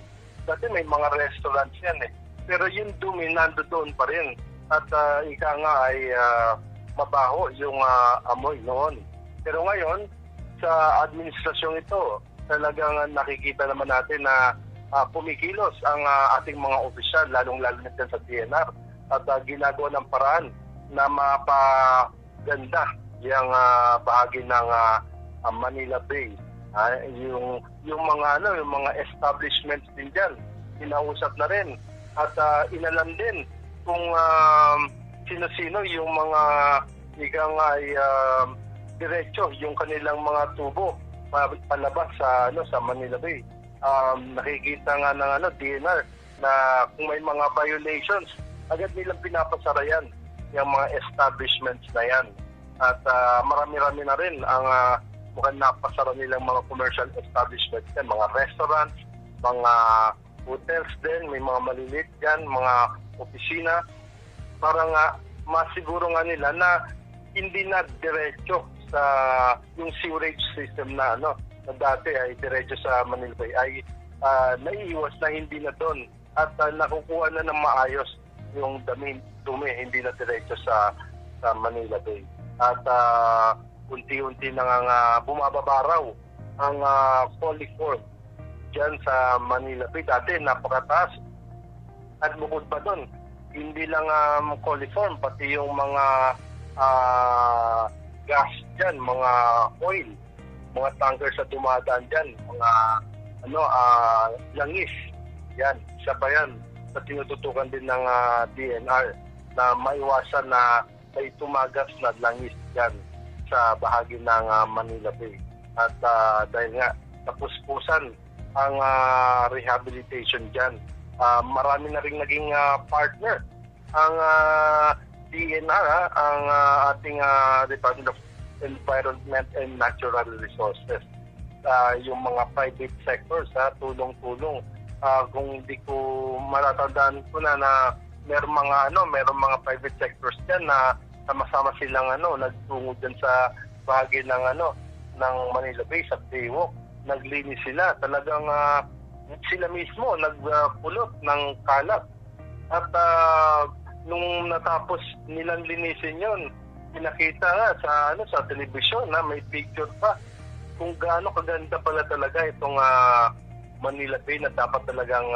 Dati may mga restaurants yan Pero yung dumi nandoon pa rin. At ika nga ay mabaho yung amoy noon. Pero ngayon, sa administrasyong ito, talagang nakikita naman natin na pumikilos ang ating mga opisyal, lalong-lalo na dyan sa DNR. At ginagawa ng paraan na mapaganda yung bahagi ng Manila Bay. Yung mga establishments din dyan, inausap na rin at inalam din kung sino-sino yung mga ay diretso yung kanilang mga tubo palabas sa Manila Bay. Nakikita nga ng DNR na kung may mga violations, agad nilang pinapasara yan, yung mga establishments na yan. At marami-rami na rin ang mukhang napasara nilang mga commercial establishments yan, mga restaurants, mga hotels din, may mga maliliit dyan, mga opisina, para nga masiguro nga nila na hindi na diretso sa yung sewerage system na na dati ay diretso sa Manila Bay ay naiiwas na hindi na doon at nakukuha na ng maayos yung dumi hindi na diretso sa Manila Bay. At unti-unti na nga bumababa raw ang coliform dyan sa Manila Bay. Dati napakataas. At bukod pa doon, hindi lang coliform, pati yung mga gas dyan, mga oil, mga tanker sa dumadaan dyan, mga langis. Yan, isa pa yan sa tinututukan din ng DNR na maiwasan na may tumagas na langis dyan sa bahagi ng Manila Bay. At dahil nga napuspusan ang rehabilitation dyan, marami na rin naging partner ang DNR, ang ating Department of Environment and Natural Resources. Yung mga private sectors, tulong-tulong. Kung hindi ko matatandaan ko na merong mga private sectors dyan na sama-sama silang nagtungo dyan sa bahagi ng ng Manila Bay sa Baywalk. Naglinis sila. Talagang sila mismo nagpulot ng kalat. At nung natapos nilang linisin yon, pinakita nga sa telebisyon na may picture pa kung gaano kaganda pala talaga itong Manila Bay na dapat talagang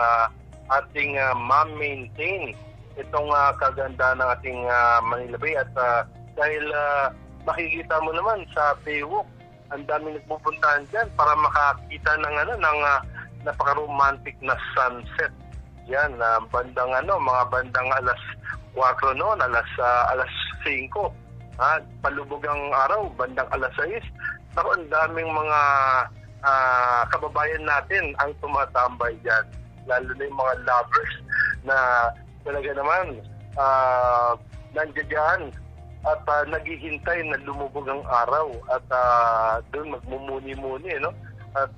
ating ma-maintain itong kaganda ng ating Manila Bay. At dahil makikita mo naman sa Baywalk, ang daming nagpupuntahan dyan para makakita ng napaka-romantic na sunset. Yan, bandang mga bandang alas 4 noon, alas 5. Palubog ang araw, bandang alas 6. Pero ang daming mga kababayan natin ang tumatambay dyan. Lalo na yung mga lovers na talaga naman nandiyan dyan at naghihintay na lumubog ang araw at doon magmumuni-muni, no? At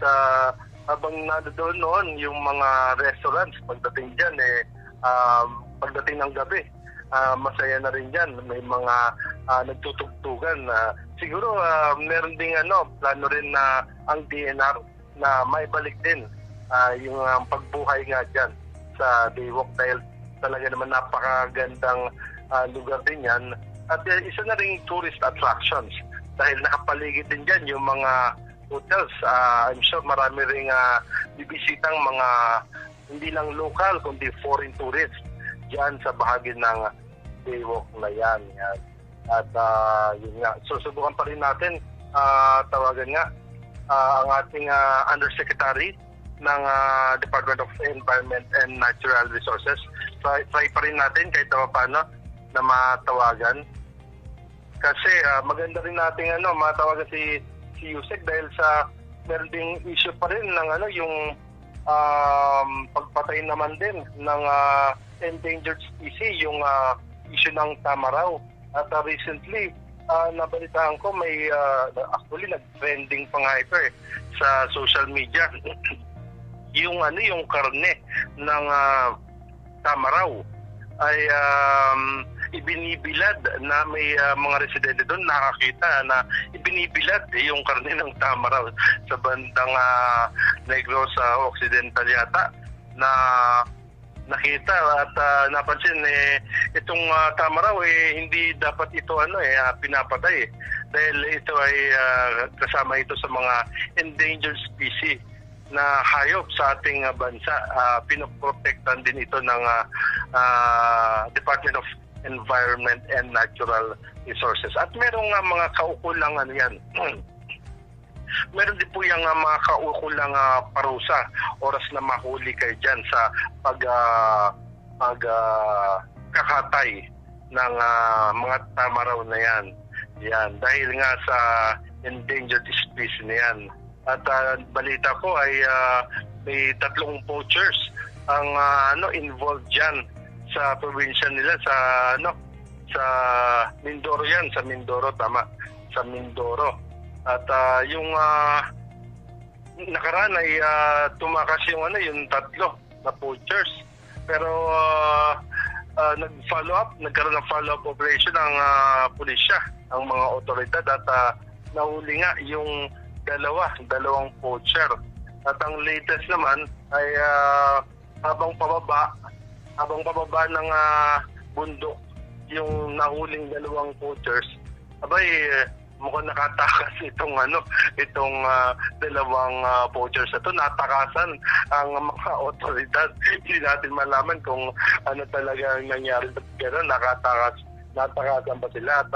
habang nandoon noon yung mga restaurants, pagdating dyan pagdating ng gabi, masaya na rin dyan. May mga nagtutugtugan. Siguro meron ding plano rin na ang DNR na maibalik din yung pagbuhay nga dyan sa Baywalk dahil talaga naman napakagandang lugar din yan. At isa na rin tourist attractions dahil nakapaligid din dyan yung mga hotels. I'm sure marami rin bibisitang mga hindi lang local kundi foreign tourists dyan sa bahagi ng Baywalk na yan. At yun nga, susubukan pa rin natin tawagan nga ang ating Undersecretary ng Department of Environment and Natural Resources. Try pa rin natin kahit paano na matawagan. Kasi maganda rin natin matawagan si Yusek dahil sa meron ding issue pa rin ng yung pagpatay naman din ng endangered species, yung issue ng tamaraw. At recently, nabalitaan ko may actually nag-trending pa nga ito sa social media. yung karne ng tamaraw ay ibinibilad na may mga residente doon nakakita na ibinibilad yung karne ng tamaraw sa bandang Negros Occidental yata na nakita at napansin itong tamaraw hindi dapat ito pinapatay dahil ito ay kasama ito sa mga endangered species na hayop sa ating bansa. Pinoprotektan din ito ng Department of Environment and Natural Resources. At merong mga kaukulang yan. Meron din po yung mga kaukulang parusa oras na mahuli kayo dyan sa pagkakatay ng mga tamaraw na yan. Yan. Dahil nga sa endangered species na yan. At balita ko ay may 3 poachers ang involved dyan sa probinsya nila sa Mindoro yan, sa Mindoro, tama, sa Mindoro. At yung nakaraan ay tumakas yung 3 na poachers. Pero nagkaroon ng follow-up operation ng pulisya, ang mga otoridad at nahuli nga yung dalawang poacher. At ang latest naman ay habang pababa ng bundok yung nahuling 2 poachers, mukhang nakatakas itong dalawang vouchers na ito. Natakasan ang mga otoridad. Hindi natin malaman kung ano talaga ang nangyari. Pero natakasan pa sila. At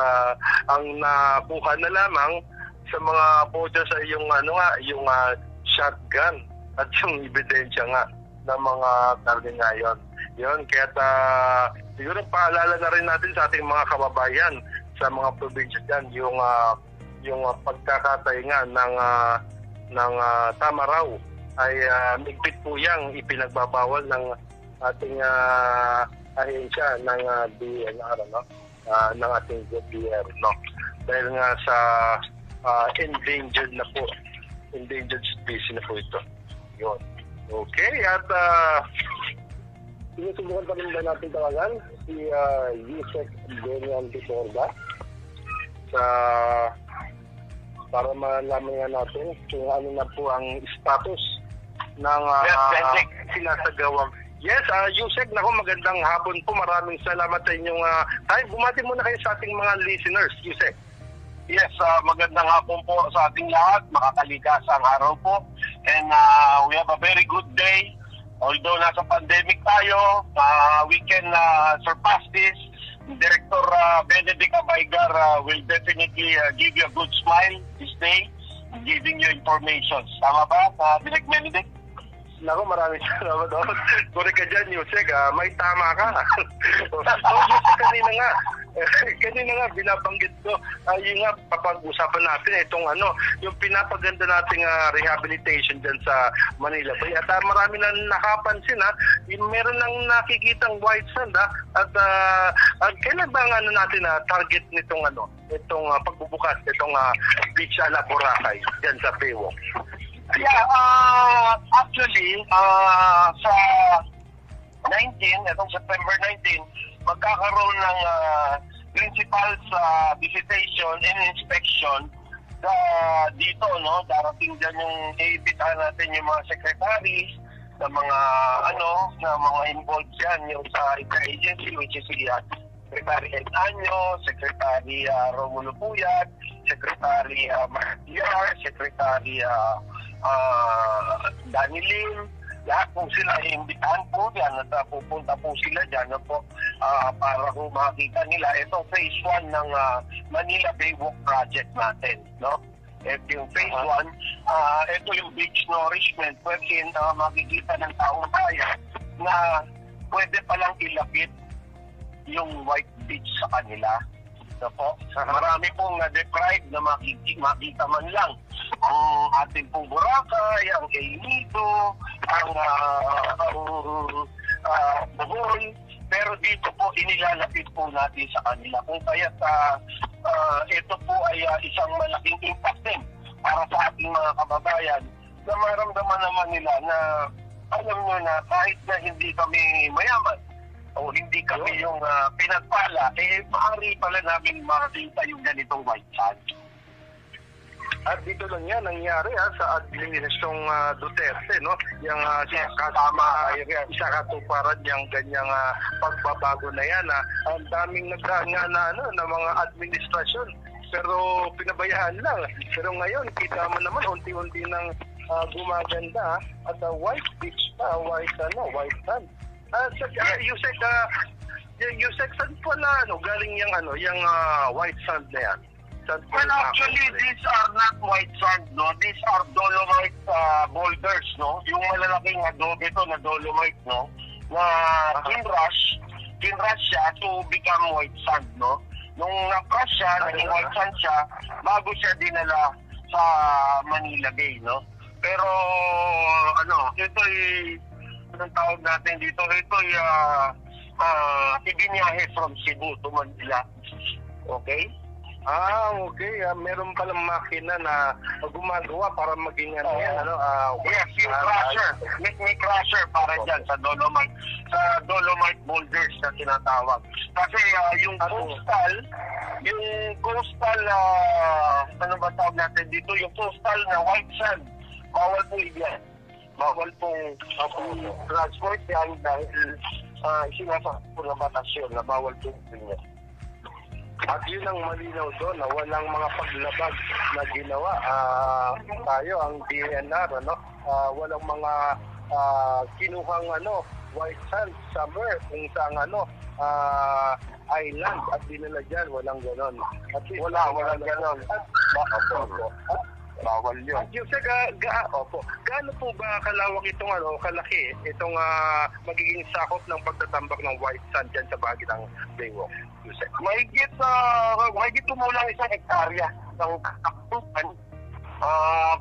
ang nakuha na lamang sa mga vouchers ay yung shotgun at yung ebidensya nga ng mga karne ngayon. Yun, kaya siguro paalala na rin natin sa ating mga kababayan sa mga probinsya dyan, yung pagkakatay nga ng tama raw ay migpit po yang ipinagbabawal ng ating ahensya ng DNR, ng ating gobyerno, no? Dahil nga sa endangered species na po ito. Yun. Okay, at sinusubukan pa rin ba natin tawagan si Yusek Denian Titorda para malaman nga natin kung ano na po ang status ng sinasagawang. Yes, Yusek, magandang hapon po. Maraming salamat sa inyong time. Bumati muna kayo sa ating mga listeners, Yusek. Yes, magandang hapon po sa ating lahat. Makakaligtasang araw po. And we have a very good day. Although nasa pandemic tayo, we can surpass this. Director Benedict Abaygar will definitely give you a good smile this day, giving you information. Tama ba, Direct Benedict? Naku, maraming salamat. Correct ka dyan, Yusek. May tama ka. Yusek, kanina nga, binabanggit ko, yung nga, papag-usapan natin itong yung pinapaganda nating rehabilitation dyan sa Manila Bay. At marami na nakapansin, meron nang nakikitang white sand, at kailan ba natin target nitong itong pagbubukas, itong beach ala Boracay dyan sa Baywalk? Yeah, actually, sa 19, itong September 19, magkakaroon ng principal's visitation and inspection dito, no? Darating dyan yung iibitahan natin yung mga secretaries na mga involved dyan yung sa agency, which is si Secretary Enanyo, Secretary Romulo Puyat, Secretary Martiar, Secretary Danny Lim. Lahat po sila iimbitahan po dyan at pupunta po sila dyan para po makita nila. Ito phase 1 ng Manila Baywalk project natin, no? Ito yung phase 1. Ito yung beach nourishment wherein makikita ng taong bayan na pwede palang ilapit yung white beach sa kanila. So po, marami pong na-deprive na makita man lang ang ating pong Boracay, ang El Nido, ang Bohol, pero dito po inilalapit po natin sa kanila. Kung kaya ito po ay isang malaking impact din para sa ating mga kababayan na maramdaman naman nila na alam nyo na kahit na hindi kami mayaman o hindi kami yung pinagpala, maaari pala namin makita yung ganitong white sand. At dito lang yan nangyari sa administrasyong Duterte, no? Yung isa katuparan yung ganyang pagbabago na yan. Ang daming nagkaanga na mga administrasyon, pero pinabayaan lang. Pero ngayon, kita mo naman unti-unti nang gumaganda at white beach pa, white sand. Yusek, saan po galing yung white sand na yan? Well, actually, these are not white sand, no? These are dolomite boulders, no? Yung malalaking adobe ito na dolomite, no? Na kinrush siya to become white sand, no? Nung na-crush siya, naging white sand siya, bago siya dinala sa Manila Bay, no? Pero, ito'y, anong tawag natin dito? Ito'y ibinyahe from Cebu to Manila. Okay? Okay. Meron palang makina na gumagawa para maging yes, yung crusher. May crusher para dyan sa dolomite boulders na tinatawag. Kasi yung coastal, ano ba tawag natin dito? Yung coastal na white sand, bawal po yan. Bawal pong transport yan dahil sinasakot po ng batas yun na bawal po yan. At yun ang malinaw doon na walang mga paglabag na ginawa. Tayo, ang DNR, walang mga kinuhang white sand somewhere kung saan island at dinala dyan, walang ganon. At walang ganon. Bawal yun. At Yusek, gaano po ba kalawak itong kalaki itong magiging sakop ng pagtatambak ng white sand dyan sa bahagi ng Baywalk, Yusek? Mahigit kumulang 1 hektarya ng kaktukan.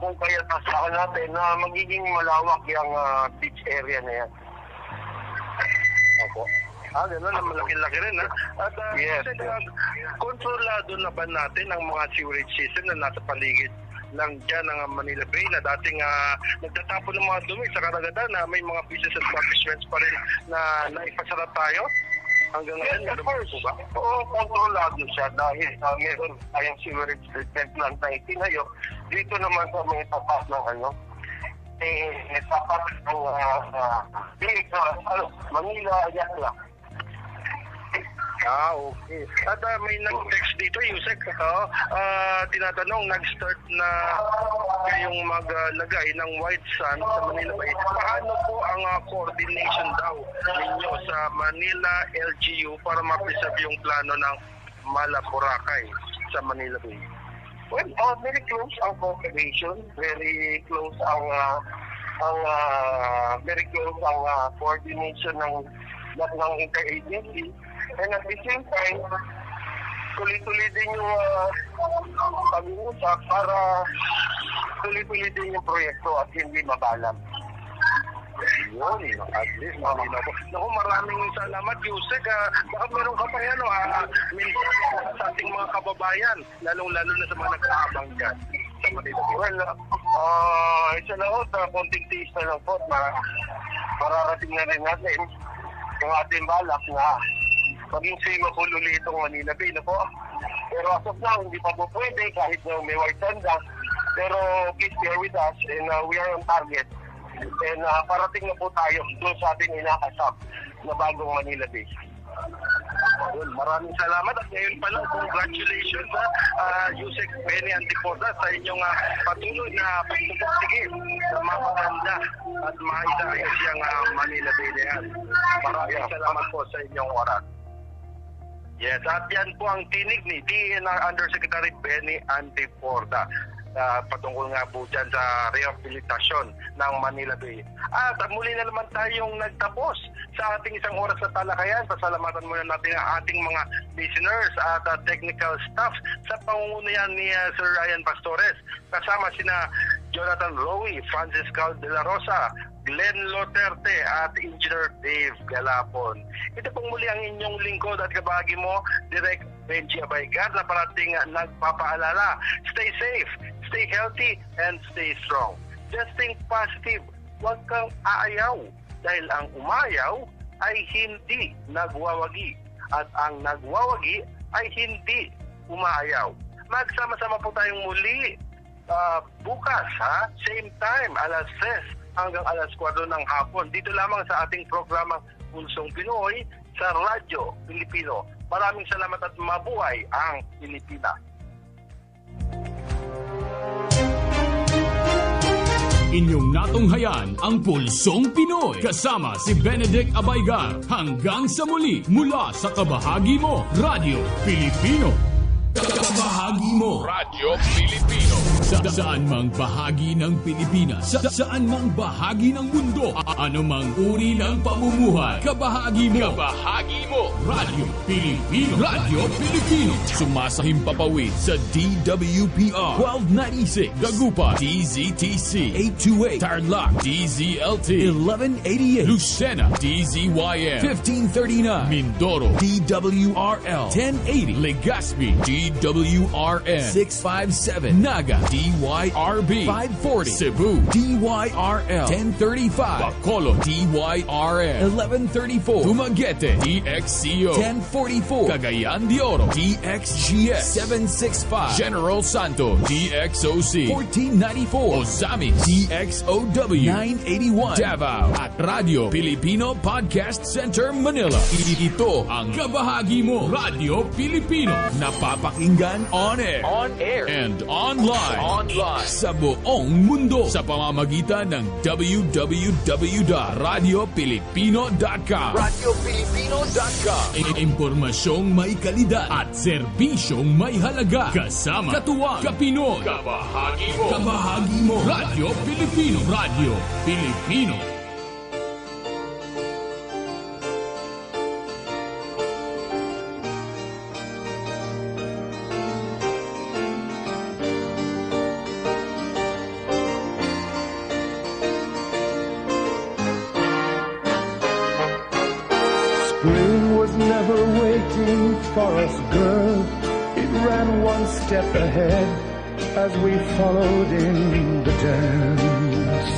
Kung kaya tasakan natin na magiging malawak yung beach area na yan. Opo. Gano'n, malaki-laki rin, ha? At yes. Kontrolado na ba natin ang mga sewerage system na nasa paligid lang dyan ng Manila Bay na dating nagtatapon ng mga dumi sa karagatan na may mga business establishments pa rin na naipasara tayo? Hanggang ngayon, meron po ba? Oo, kontrolado siya dahil meron tayong sewerage treatment plant na itinayo. Dito naman sa may tapat ng tapat ng Manila, Ayala. Okay. At may nag-text dito, Yusek, tinatanong, nag-start na kayong maglagay ng white sand sa Manila Bay. Paano po ang coordination daw ninyo sa Manila LGU para ma-preserve yung plano ng Mala Boracay sa Manila Bay? Well, very close ang cooperation, very close ang coordination ng interagency. And at the same time, tuloy-tuloy din yung pag-uusap para tuloy-tuloy din yung proyekto at hindi mabalam. Yun, at least malinaw po. Naku, maraming salamat, Yusek. Baka meron ka pa yan, sa ating mga kababayan, lalong-lalo na sa mga nag-aabang dyan sa Manila. Well, isa na ho, konting tiis na lang po, mararating na rin natin yung ating balak na maging swimmable ulit itong Manila Bay na po. Pero as of now, hindi pa po pwede kahit na may white sand lang. Pero please bear with us and we are on target. And parating na po tayo doon sa ating inakasap na bagong Manila Bay. Maraming salamat at ngayon pala, congratulations Yusek Benny Antipoda sa inyong patuloy na pagpupursige sa mapaganda at maisayos yung Manila Bay na yan. Maraming salamat po sa inyong oras. Yes, at yan po ang tinig ni DNR Undersecretary Benny Antipoda. Patungkol nga po dyan sa rehabilitasyon ng Manila Bay. At muli na naman tayong nagtapos sa ating isang oras na talakayan. Pasalamatan muna natin ang ating mga listeners at technical staff sa pangungunian ni Sir Ryan Pastores. Kasama sina Jonathan Rowe, Francisco de la Rosa, Glenn Loterte at Engineer Dave Galapon. Ito pong muli ang inyong lingkod at kabahagi mo, Direk Benji Abaygar, na parating nagpapaalala. Stay safe, stay healthy, and stay strong. Just think positive. Huwag kang aayaw dahil ang umayaw ay hindi nagwawagi at ang nagwawagi ay hindi umaayaw. Magsama-sama po tayong muli bukas, same time, alas 3 hanggang alas 4 ng hapon. Dito lamang sa ating programang Pulsong Pinoy sa Radyo Pilipino. Maraming salamat at mabuhay ang Pilipinas. Inyong natunghayan ang Pulsong Pinoy kasama si Benedict Abaygar. Hanggang sa muli mula sa kabahagi mo, Radyo Pilipino. Kabahagi mo, Radyo Pilipino. Saan mang bahagi ng Pilipinas, saan mang bahagi ng mundo, anumang uri ng pamumuhay, kabahagi mo, Radyo Pilipino. Radyo Pilipino. Sumasahim papawid sa DWPR 1296, Dagupan, DZTC 828, Tarlac, DZLT 1188, Lucena, DZYM 1539, Mindoro, DWRL 1080, Legazpi, DWIR DYRN 657. Naga DYRB 540. Cebu DYRL 1035. Bacolod DYRN 1134. Dumaguete DXCO 1044. Cagayan de Oro DXGS 765. General Santos DXOC 1494. Ozamis DXOW 981. Davao at Radio Pilipino Podcast Center Manila. Ito ang kabahagi mo, Radio Pilipino. Napapakinggan on air, and online sa buong mundo sa pamamagitan ng www.radiopilipino.com. Impormasyong may kalidad at serbisyong may halaga. Kasama, katuwang, kapinoy, kabahagi mo, Radio Pilipino. Radio Pilipino. Spring was never waiting for us, girl. It ran one step ahead as we followed in the dance.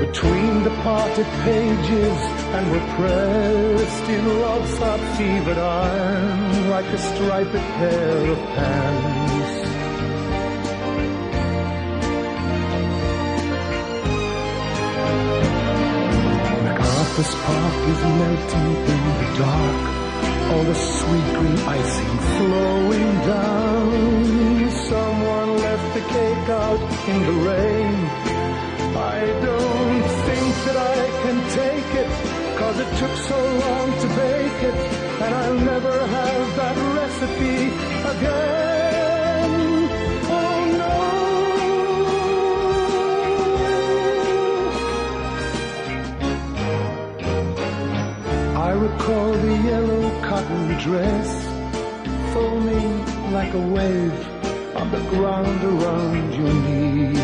Between the parted pages and were pressed in love's hot fevered iron like a striped pair of pants. MacArthur's Park is melting in the dark, all the sweet green icing flowing down. Someone left the cake out in the rain. I don't think that I can take it, 'cause it took so long to bake it, and I'll never have that recipe again. Oh no. I recall the yellow cotton dress foaming like a wave on the ground around your knees.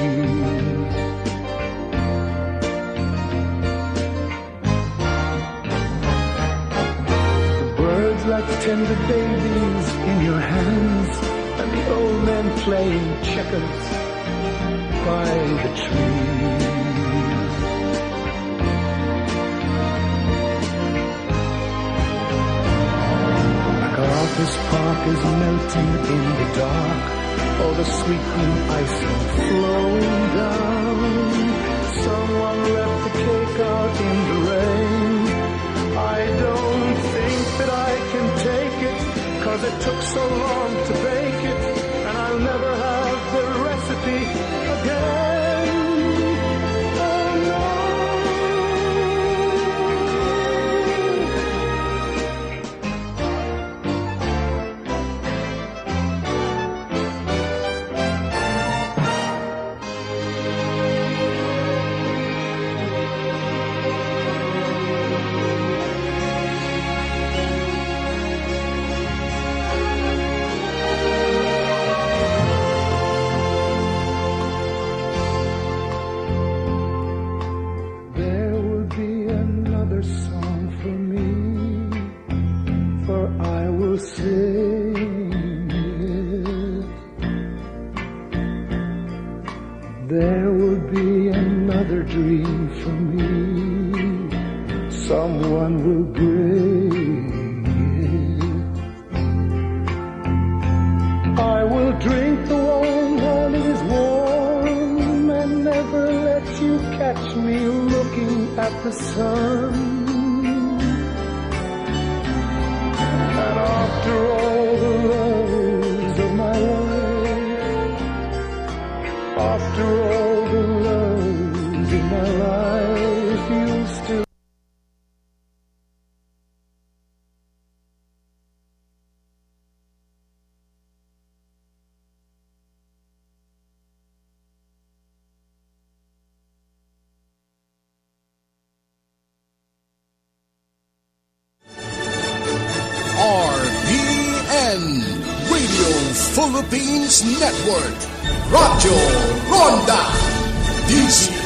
The birds like tender babies in your hands, and the old men playing checkers by the trees. MacArthur's Park is melting in the dark, all the sweet green icing flowing down. Someone left the cake out in the rain. I don't think that I can take it, 'cause it took so long to bake it, and I'll never have the recipe again. Oh no. There will be another song for me, for I will sing it. There will be another dream for me, someone will bring it. I will drink the wine while it is warm, and never let you catch me looking at the sun. And after all the loves of my life, after all the loves of my life, you'll still RPN Radio Philippines Network. Radyo Ronda. DZRH